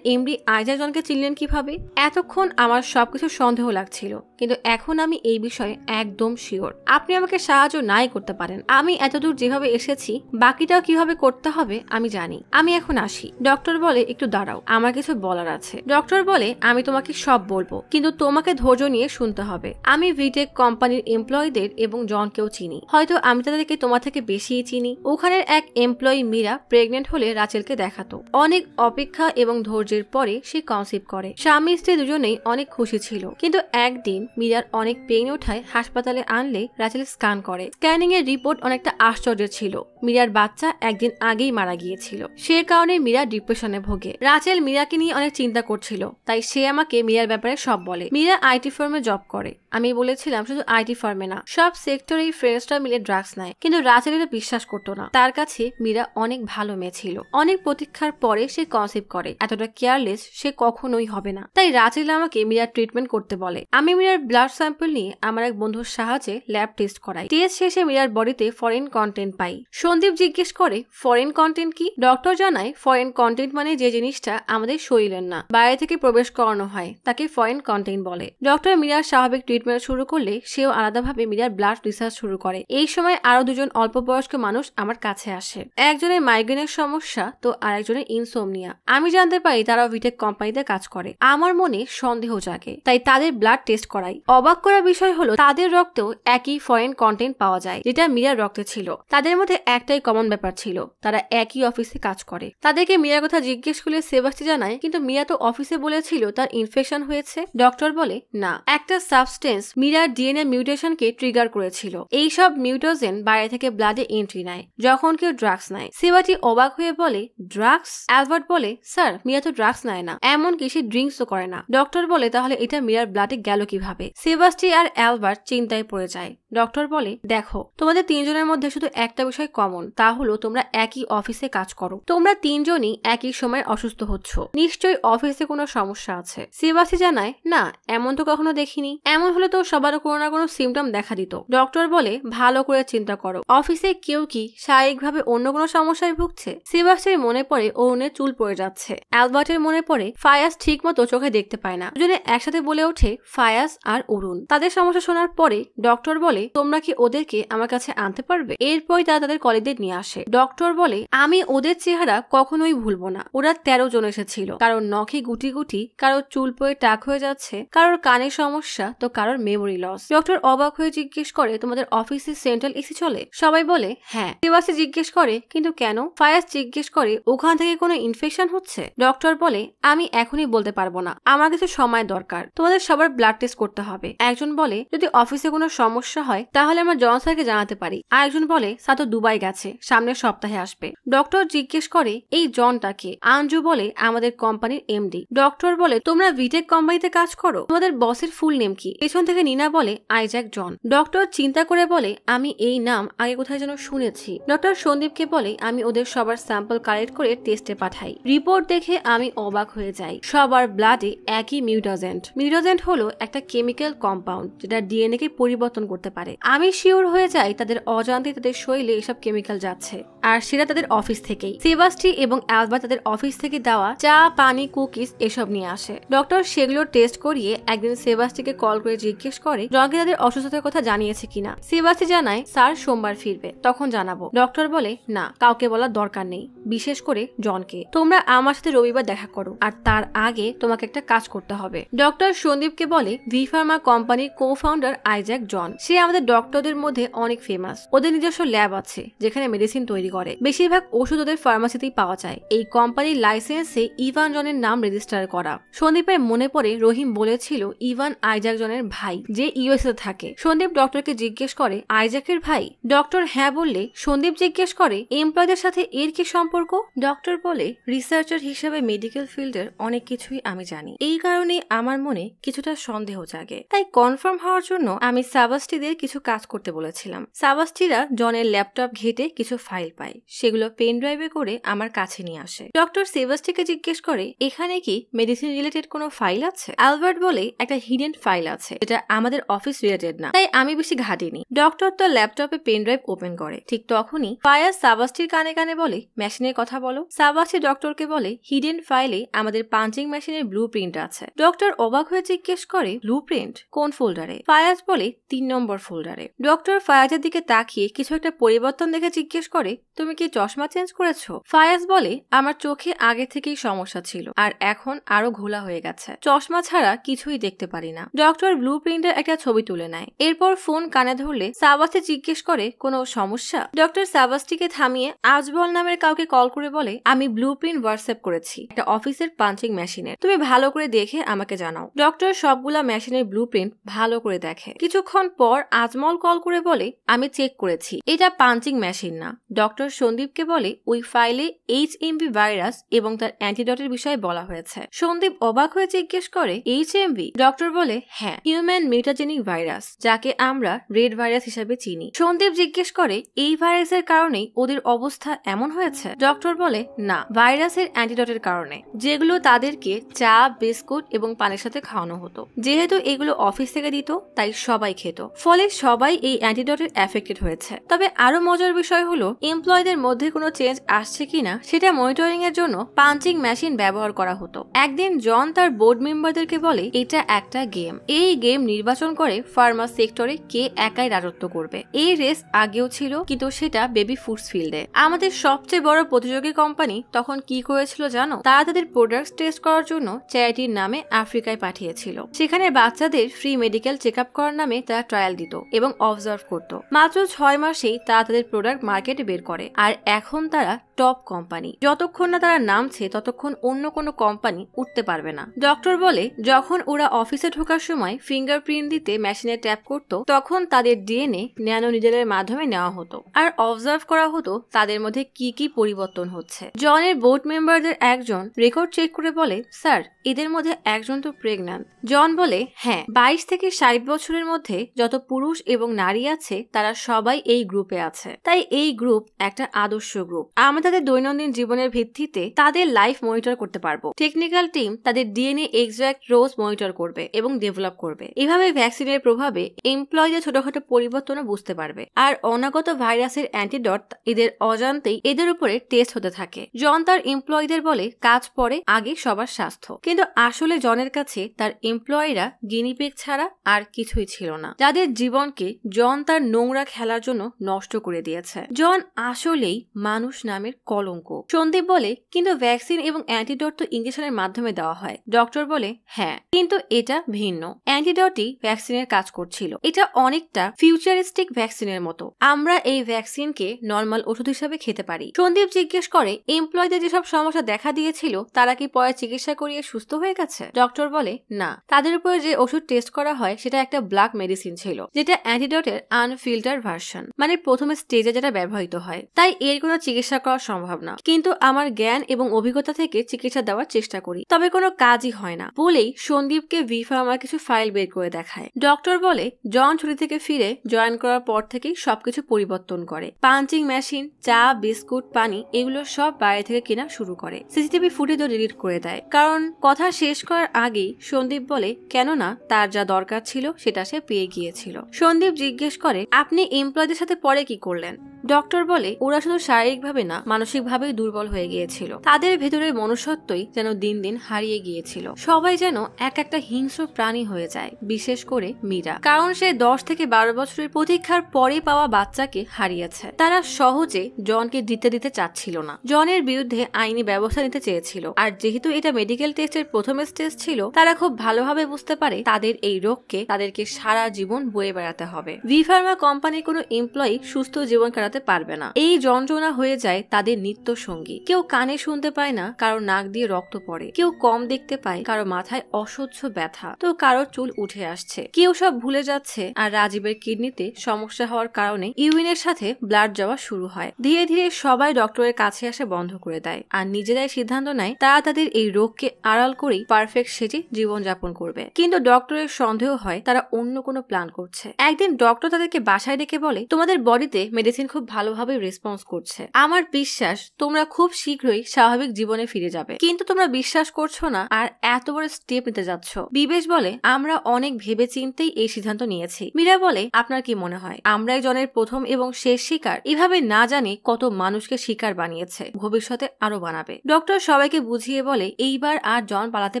এমডি আইজাক জনকে চিনলেন কিভাবে? এতক্ষণ আমার সবকিছু সন্দেহ লাগছিল, কিন্তু এখন আমি এই বিষয়ে একদম শিওর। আপনি আমাকে সাহায্য নাই করতে পারেন, আমি এতদূর যেভাবে এসেছি বাকিটাও কিভাবে করতে হবে আমি জানি। আমি এখন আসি। ডক্টর বলে একটু দাঁড়াও, আমার কিছু বলার আছে। ডক্টর বলে আমি তোমাকে সব বলবো, কিন্তু তোমাকে ধৈর্য নিয়ে শুনতে হবে। আমি ভিটেক কোম্পানির এমপ্লয়ীদের এবং জনকেও চিনি, হয়তো আমি তাদেরকে তোমার থেকে থেকে বেশিই চিনি। ওখানের এক এমপ্লয়ি মীরা প্রেগনেন্ট হলে রাচেলকে দেখাতো। অনেক অপেক্ষা এবং ধৈর্যের পরে সে কনসিভ করে। স্বামী স্ত্রী দুজনেই অনেক খুশি ছিল, কিন্তু একদিন মীরার অনেক পেইন ওঠায় হাসপাতালে আনলে রাচেল স্ক্যান করে। স্ক্যানিং এর রিপোর্ট অনেকটা আশ্চর্যের ছিল। মীরার বাচ্চা একদিন আগেই মারা গিয়েছিল। সে কারণে মীরা ডিপ্রেশনে ভোগে। রাচেল মীরাকে নিয়ে অনেক চিন্তা করছিল, তাই সে আমাকে মীরার ব্যাপারে সব বলে। মীরা আইটি ফার্মে জব করে। আমি বলেছিলাম শুধু আইটি ফার্মে না, সব সেক্টরেই ফ্রেন্ডসরা মিলে ড্রাগস নেয়, কিন্তু রাচেল এটা বিশ্বাস করতো না। তার কাছে মীরা অনেক ভালো মেয়ে ছিল। অনেক প্রতীক্ষার পরে সে কনসিভ করে। এতটা কেয়ারলেস সে কখনোই হবে না। তাই রাচেল আমাকে মীরার ট্রিটমেন্ট করতে বলে। আমি মীরার ব্লাড স্যাম্পল নিয়ে আমার এক বন্ধুর সাহায্যে ল্যাব টেস্ট করাই। টেস্ট শেষে মীরার বডিতে ফরেন কন্টেন্ট পাই। সন্দীপ জিজ্ঞেস করে ফরেন কন্টেন্ট কি? ডক্টর জানায় ফরেন কন্টেন্ট মানে যে জিনিসটা আমাদের শরীরের না, বাইরে থেকে প্রবেশ করানো হয়, তাকে ফরেন কন্টেন্ট বলে। ডক্টর মীরার স্বাভাবিক ট্রিটমেন্ট শুরু করলে সেও আলাদাভাবে মীরার ব্লাড রিসার্চ শুরু করে। এই সময় আরো দুজন অল্প বয়স্ক মানুষ আমার কাছে আসে। একজনের মাইগ্রেনের সমস্যা তো আরেকজনের ইনসোমনিয়া। আমি জানতে পারি তারাও ভিটেক কোম্পানিতে কাজ করে। আমার মনে সন্দেহ জাগে, তাই তাদের ব্লাড টেস্ট করাই। অবাক করার বিষয় হলো তাদের রক্তেও একই ফরেন কন্টেন্ট পাওয়া যায়, যেটা মীরার রক্তে ছিল। তাদের মধ্যে একটাই কমন ব্যাপার ছিল, তারা একই অফিসে কাজ করে। তাদেরকে মীরার কথা জিজ্ঞেস করলে সেবাস্টি জানায়, কিন্তু মীরা তো অফিসে বলেছিল তার ইনফেকশন হয়েছে। ডক্টর বলে না, একটা সাবস্টেন্স মীরার ডিএনএ মিউটেশনকে ট্রিগার করেছিল। এইসব মিউটোজেন বাইরে থেকে ব্লাডে এন্ট্রি নেয় যখন কেউ ড্রাগস নেয়। সেবাস্টি অবাক হয়ে বলে ড্রাগস? অ্যালবার্ট বলে স্যার, মীরা তো ড্রাগস নেয় না, এমনকি সে ড্রিঙ্কসও করে না। ডক্টর বলে তাহলে এটা মীরার ব্লাডে গেল কিভাবে? সেবাস্টি আর অ্যালবার্ট চিন্তায় পড়ে যায়। ডক্টর বলে দেখো, তোমাদের তিনজনের মধ্যে শুধু একটা বিষয় কমন, তা হলো তোমরা একই অফিসে কাজ করো। তোমরা তিনজনই একই সময় অসুস্থ হচ্ছ। নিশ্চয়ই অফিসে কোনো সমস্যা আছে। সেবাস্টি জানায় না, এমন তো কখনো দেখিনি। এমন হলে তো সবারও কোনো না কোনো সিমটম দেখা দিত। ডক্টর বলে ভালো করে চিন্তা করো, অফিসে কেউ কি শারীরিকভাবে অন্য কোনো সমস্যায় ভুগছে? সেবাস্টির মনে পড়ে অরুণের চুল পড়ে যাচ্ছে। অ্যালবার্টের মনে পড়ে ফায়াজ ঠিক মতো চোখে দেখতে পায় না। দুজনে একসাথে বলে ওঠে ফায়াজ আর অরুণ। তাদের সমস্যা শোনার পরে ডক্টর বলে তোমরা কি ওদেরকে আমার কাছে আনতে পারবে? এরপরই তারা তাদের কলিগদের নিয়ে আসে। ডক্টর বলে আমি ওদের চেহারা কখনোই ভুলবো না। ওরা 13 জন এসেছিল। কারোর নখে গুটি গুটি, কারোর চুল পড়ে টাক হয়ে যাচ্ছে, কারোর কানের সমস্যা, তো কারোর মেমোরি লস। ডক্টর অবাক হয়ে জিজ্ঞেস করে তোমাদের অফিসে সেন্ট্রাল এসি চলে? সবাই বলে হ্যাঁ। সেবাস্টি জিজ্ঞেস করে কিন্তু কেন? ফায়াজ জিজ্ঞেস করে ওখান থেকে কোনো ইনফেকশন হচ্ছে? ডক্টর বলে আমি এখনই বলতে পারবো না, আমার কিছু সময় দরকার। তোমাদের সবার ব্লাড টেস্ট করতে হবে। একজন বলে যদি অফিসে কোনো সমস্যা হয় তাহলে আমরা জন স্যারকে জানাতে পারি। আরেকজন বলে সা তো দুবাই গেছে, সামনের সপ্তাহে আসবে। ডক্টর জিজ্ঞেস করে এই জনটাকে? আঞ্জু বলে আমাদের কোম্পানির এমডি। ডক্টর বলে তোমরা ভিটেক কোম্পানিতে কাজ করো, তোমাদের বসের ফুল নেম কি? পেছন থেকে নিনা বলে আইজ্যাক জন। ডক্টর চিন্তা করে বলে আমি এই নাম আগে কোথায় যেন শুনেছি। ডক্টর সন্দীপকে বলে আমি ওদের সবার স্যাম্পল কালেক্ট করে টেস্টে পাঠাই। রিপোর্ট দেখে আমি অবাক হয়ে যাই। সবার ব্লাডে একই মিউটোজেন্ট। মিউটোজেন্ট হলো একটা কেমিক্যাল কম্পাউন্ড যেটা ডিএনএ কে পরিবর্তন করতে পারে। আমি শিওর হয়ে যাই তাদের অজান্তে তাদের শরীরে এসব কেমিক্যাল যাচ্ছে, আর সেটা তাদের অফিস থেকেই। সেবাস্টি এবং অ্যালবার্ট তাদের অফিস থেকে দেওয়া চা, পানি, কুকিজ এসব নিয়ে আসে। ডক্টর সেগুলো টেস্ট করিয়ে একদিন সেবাস্টিকে কল করে জিজ্ঞেস করে জনকে তাদের অসুস্থতার কথা জানিয়েছে কিনা। সেবাস্টি জানায় স্যার সোমবার ফিরবে, তখন জানাবো। ডক্টর বলে না, কাউকে বলার দরকার নেই, বিশেষ করে জনকে। তোমরা আমার সাথে রবিবার দেখা করো, আর তার আগে তোমাকে একটা কাজ করতে হবে। ডক্টর সন্দীপকে বলে ভি ফার্মা কোম্পানির কো ফাউন্ডার আইজ্যাক জন। সে আমাদের ডক্টরদের মধ্যে অনেক ফেমাস। ওদের নিজস্ব ল্যাব আছে যেখানে মেডিসিন তৈরি করে। বেশিরভাগ ওষুধ ওদের ফার্মাসিতেই পাওয়া যায়। এই কোম্পানির লাইসেন্সে ইভান জনের নাম রেজিস্টার করা। সন্দীপের মনে পড়ে রহিম বলেছিল ইভান আইজ্যাক জনের ভাই, যে ইউএসএ থাকে। সন্দীপ ডক্টরকে জিজ্ঞেস করে আইজ্যাকের ভাই? ডক্টর হ্যাঁ বললে সন্দীপ জিজ্ঞেস করে এমপ্লয়ীদের সাথে এর কি সম্পর্ক? ডক্টর বলে রিসার্চার হিসেবে মেডিকেল ফিল্ডের অনেক কিছুই আমি জানি। এই কারণে আমার মনে কিছুটা সন্দেহ জাগে। তাই কনফার্ম হওয়ার জন্য আমি সাবাস্টিদের কিছু কাজ করতে বলেছিলাম। সাবাস্টিরা জনের ল্যাপটপ ঘেটে কিছু ফাইল পায়, সেগুলো পেন ড্রাইভে করে আমার কাছে নিয়ে আসে। ডক্টর সেবাস্টিকে জিজ্ঞেস করে এখানে কি মেডিসিন রিলেটেড কোনো ফাইল আছে? অ্যালবার্ট বলে একটা হিডেন ফাইল আছে যেটা আমাদের অফিস রিলেটেড না, তাই আমি বেশি ঘাটিনি। ডক্টর তো ল্যাপটপে পেন ড্রাইভ ওপেন করে। ঠিক তখনই ফায়াজ সাবাস্টির কানে কানে বলে মেশিনের কথা বলো। সাবাস্টি ডক্টরকে বলে হিডেন ফাইলে আমাদের পাঞ্চিং মেশিনের ব্লু প্রিন্ট আছে। ডক্টর অবাক হয়ে জিজ্ঞেস করে ব্লু প্রিন্ট কোন ফোল্ডারে? ফায়াজ বলে 3 নম্বর ফোল্ডারে। ডক্টর ফায়াজের দিকে তাকিয়ে কিছু একটা পরিবর্তন দেখে জিজ্ঞেস করে, তুমি কি চশমা চেঞ্জ করেছো? ফায়াজ বলে, আমার চোখে আগে থেকেই সমস্যা ছিল আর এখন আরো ঘোলা হয়ে গেছে, চশমা ছাড়া কিছুই দেখতে পারি না। ডক্টর ব্লু প্রিন্টের একটা ছবি তুলে নেয়। এরপর ফোন কানে ধরলে সাবাসে জিজ্ঞেস করে, কোনো সমস্যা? ডক্টর সাবাসটিকে থামিয়ে আজবল নামের কাউকে কল করে বলে, আমি ব্লু প্রিন্ট হোয়াটসঅ্যাপ করেছি একটা অফিসের পাঞ্চিং মেশিনের, তুমি ভালো করে দেখে আমাকে জানাও। ডক্টর সবগুলা মেশিনের ব্লু প্রিন্ট ভালো করে দেখে। কিছুক্ষণ পর আজমল কল করে বলে, আমি চেক করেছি, এটা পাঞ্চিং মেশিন না। ডক্টর সন্দীপকে বলে, ওই ফাইলে HMV ভাইরাস এবং তার অ্যান্টিডটের বিষয়ে বলা হয়েছে। সন্দীপ অবাক হয়ে জিজ্ঞেস করে, HMV? ডক্টর বলে, হ্যাঁ, হিউম্যান মিউটাজেনিক ভাইরাস, যাকে আমরা রেড ভাইরাস হিসেবে চিনি। সন্দীপ জিজ্ঞেস করে, এই ভাইরাসের কারণেই ওদের অবস্থা এমন হয়েছে? ডক্টর বলে, না, ভাইরাসের অ্যান্টিডটের কারণে, যেগুলো তাদেরকে চা, বিস্কুট এবং পানির সাথে খাওয়ানো হতো। যেহেতু এগুলো অফিস থেকে দিত, তাই সবাই খেত, ফলে সবাই এই অ্যান্টিডটের এফেক্টেড হয়েছে। তবে আরো মজার বিষয় হলো, এমপ্লয়ীদের মধ্যে কোনো চেঞ্জ আসছে কিনা সেটা মনিটরিং এর জন্য পাঞ্চিং মেশিন ব্যবহার করা হতো। একদিন জন তার বোর্ড মেম্বারদেরকে বলে, এটা একটা গেম, এই গেম নির্বাচন করে ফার্মা সেক্টরে কে একাই রাজত্ব করবে। এই রেস আগেও ছিল, কিন্তু সেটা বেবি ফুডস ফিল্ডে। আমাদের সবচেয়ে বড় প্রতিযোগী কোম্পানি তখন কি করেছিল জানো? তারা তাদের প্রোডাক্টস টেস্ট করার জন্য চ্যারিটির নামে আফ্রিকায় পাঠিয়েছিল। সেখানে বাচ্চাদের ফ্রি মেডিকেল চেক আপ করার নামে তারা ট্রায়াল দিত এবং অবজার্ভ করত। মাত্র 6 মাসেই তারা তাদের প্রোডাক্ট মার্কেটে বের করে, আর এখন তারা টপ কোম্পানি। যতক্ষণ না তারা নামছে ততক্ষণ অন্য কোনো কোম্পানি উঠতে পারবে না। ডক্টর বলে, যখন ওরা অফিসে ঢোকার সময় ফিঙ্গারপ্রিন্ট দিতে মেশিনে ট্যাপ করত, তখন তাদের ডিএনএ ন্যানো নিডেলের মাধ্যমে নেওয়া হতো আর অবজার্ভ করা হতো তাদের মধ্যে কি কি পরিবর্তন হচ্ছে। জনের বোর্ড মেম্বারদের একজন রেকর্ড চেক করে বলে, স্যার, এদের মধ্যে একজন তো প্রেগন্যান্ট। জন বলে, হ্যাঁ, 22 থেকে 60 বছরের মধ্যে যত পুরুষ এবং নারী আছে তারা সবাই এই গ্রুপে আছে। তাই এই গ্রুপ একটা আদর্শ গ্রুপ। আমরা তাদের দৈনন্দিন জীবনের ভিত্তিতে তাদের লাইফ মনিটর করতে পারবো। টেকনিক্যাল টিম তাদের ডিএনএ এক্সাক্ট রোজ মনিটর করবে এবং ডেভেলপ করবে। এভাবে ভ্যাকসিনের প্রভাবে এমপ্লয়ীদের ছোটখাটো পরিবর্তনও বুঝতে পারবে, আর অনাগত ভাইরাসের অ্যান্টিডট এদের অজান্তেই এদের উপরে টেস্ট হতে থাকে। জন তার এমপ্লয়ীদের বলে, কাজ পরে, আগে সবার স্বাস্থ্য। কিন্তু আসলে জনের কাছে তার এমপ্লয়িরা গিনিপিগ ছাড়া আর কিছুই ছিল না, যাদের জীবনকে জন তার নোংরা খেলার জন্য নষ্ট করে দিয়েছে। জন আসলেই মানুষ নামের কলঙ্ক। সন্দীপ বলে, কিন্তু ভ্যাকসিন এবং অ্যান্টিডট তো ইঞ্জেকশনের মাধ্যমে দেওয়া হয়। ডক্টর বলে, হ্যাঁ, কিন্তু এটা ভিন্ন। অ্যান্টিডটই ভ্যাকসিনের কাজ করছিল। এটা অনেকটা ফিউচারিস্টিক ভ্যাকসিনের মতো। আমরা এই ভ্যাকসিনকে নর্মাল ওষুধ হিসাবে খেতে পারি। সন্দীপ জিজ্ঞেস করে, এমপ্লয়ীদের যেসব সমস্যা দেখা দিয়েছিল তারা কি পরে চিকিৎসা করিয়ে সুস্থ হয়ে গেছে? ডক্টর বলে, না, তাদের উপরে যে ওষুধ টেস্ট করা হয় সেটা একটা ব্ল্যাক মেডিসিন ছিল, যেটা অ্যান্টিডটের আনফিল্টার ভার্সন, মানে প্রথম স্টেজে যেটা ব্যবহৃত হয়। তাই এর কোনো চিকিৎসা করা সম্ভব না। কিন্তু আমার জ্ঞান এবং অভিজ্ঞতা থেকে চিকিৎসা দেওয়ার চেষ্টা করি, তবে কোনো কাজই হয় না বলেই সন্দীপকে ভি ফার্মার কিছু ফাইল বের করে দেখায়। ডক্টর বলে, জন ছুটি থেকে ফিরে জয়েন করার পর থেকেই সবকিছু পরিবর্তন করে। পাঞ্চিং মেশিন, চা, বিস্কুট, পানি এগুলো সব বাইরে থেকে কেনা শুরু করে। সিসিটিভি ফুটেজও ডিলিট করে দেয়, কারণ কথা শেষ করার আগেই সন্দীপ বলে, কেননা তার যা দরকার ছিল সেটা সে পেয়ে গিয়েছিল। সন্দীপ জিজ্ঞেস করে, আপনি এমপ্লয়ীদের সাথে পরে কি করলেন? ডক্টর বলে, ওরা শুধু শারীরিকভাবে না, মানসিকভাবেই দুর্বল হয়ে গিয়েছিল। তাদের ভেতরের মনুষ্যত্বই যেন দিন দিন হারিয়ে গিয়েছিল। সবাই যেন এক একটা হিংস্র প্রাণী হয়ে যায়, বিশেষ করে মীরা, কারণ সে 10 থেকে 12 বছরের প্রতীক্ষার পরে পাওয়া বাচ্চাকে হারিয়েছে। তারা সহজে জনকে দিতে চাচ্ছিল না, জনের বিরুদ্ধে আইনি ব্যবস্থা নিতে চেয়েছিল। আর যেহেতু এটা মেডিকেল টেস্টের প্রথম স্টেজ ছিল, তারা খুব ভালোভাবে বুঝতে পারে তাদের এই রোগকে তাদেরকে সারা জীবন বয়ে বেড়াতে হবে। ভি ফার্মা কোম্পানির কোনো এমপ্লয়ি সুস্থ জীবন কাটাতে পারবে না। এই যন্ত্রণা হয়ে যায় তাদের নিত্য সঙ্গী। কেউ কানে শুনতে পায় না, কারো নাক দিয়ে রক্ত পড়ে, কেউ কম দেখতে পায়, কারো মাথায় অসহ্য ব্যথা, তো কারোর চুল উঠে আসছে, কেউ সব ভুলে যাচ্ছে। আর রাজীবের কিডনিতে সমস্যা হওয়ার কারণে ইউরিনের সাথে ব্লাড যাওয়া শুরু হয়। ধীরে ধীরে সবাই ডক্টরের কাছে আসে বন্ধ করে দেয়, আর নিজেরাই সিদ্ধান্ত নেয় তারা তাদের এই রোগকে আড়াল করেই পারফেক্ট সেজে জীবনযাপন করবে। কিন্তু ডক্টরের সন্দেহ হয় তারা অন্য কোনো প্ল্যান করছে। একদিন ডক্টর তাদেরকে বাসায় ডেকে বলে, তোমাদের বডিতে মেডিসিন খুব খুব ভালোভাবে রেসপন্স করছে। আমার বিশ্বাস তোমরা খুব শীঘ্রই স্বাভাবিক জীবনে ফিরে যাবে, কিন্তু তোমরা বিশ্বাস করছো না আর এত বড় স্টেপ নিতে যাচ্ছ। বিবেশ বলে, আমরা অনেক ভেবে চিন্তেই এই সিদ্ধান্ত নিয়েছি। মীরা বলে, আপনার কি মনে হয় আমরাই জনের প্রথম এবং শেষ শিকার? এভাবে না জানি কত মানুষকে শিকার বানিয়েছে, ভবিষ্যতে আরো বানাবে। ডক্টর সবাইকে বুঝিয়ে বলে, এইবার আর জন পালাতে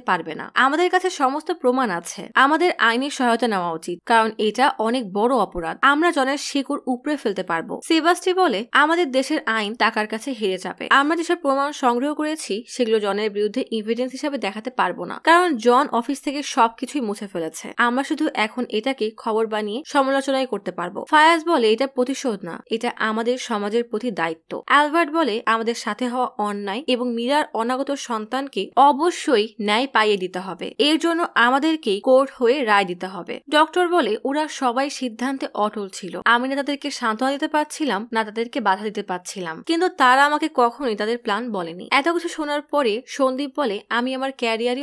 পারবে না। আমাদের কাছে সমস্ত প্রমাণ আছে। আমাদের আইনের সহায়তা নেওয়া উচিত, কারণ এটা অনেক বড় অপরাধ। আমরা জনের শিকড় উপড়ে ফেলতে পারবো। সেবাস্টি বলে, আমাদের দেশের আইন টাকার কাছে হেরে যাবে। আমরা যেসব প্রমাণ সংগ্রহ করেছি সেগুলো জনের বিরুদ্ধে এভিডেন্স হিসাবে দেখাতে পারবো না, কারণ জন অফিস থেকে সবকিছুই মুছে ফেলেছে। আমরা শুধু এখন এটাকে খবর বানিয়ে সমালোচনাই করতে পারবো। ফায়াজ বলে, এটা প্রতিশোধ না, এটা আমাদের সমাজের প্রতি দায়িত্ব। অ্যালবার্ট বলে, আমাদের সাথে হওয়া অন্যায় এবং মীরার অনাগত সন্তানকে অবশ্যই ন্যায় পাইয়ে দিতে হবে। এর জন্য আমাদেরকেই কোর্ট হয়ে রায় দিতে হবে। ডক্টর বলে, ওরা সবাই সিদ্ধান্তে অটল ছিল। আমি না তাদেরকে সান্ত্বনা দিতে পারছিলাম, না তাদেরকে বাধা দিতে পারছিলাম, কিন্তু তারা আমাকে কখনোই তাদের প্ল্যান বলেনি। এত কিছু শোনার পরে সন্দীপ বলে, আমি আমার ক্যারিয়ারে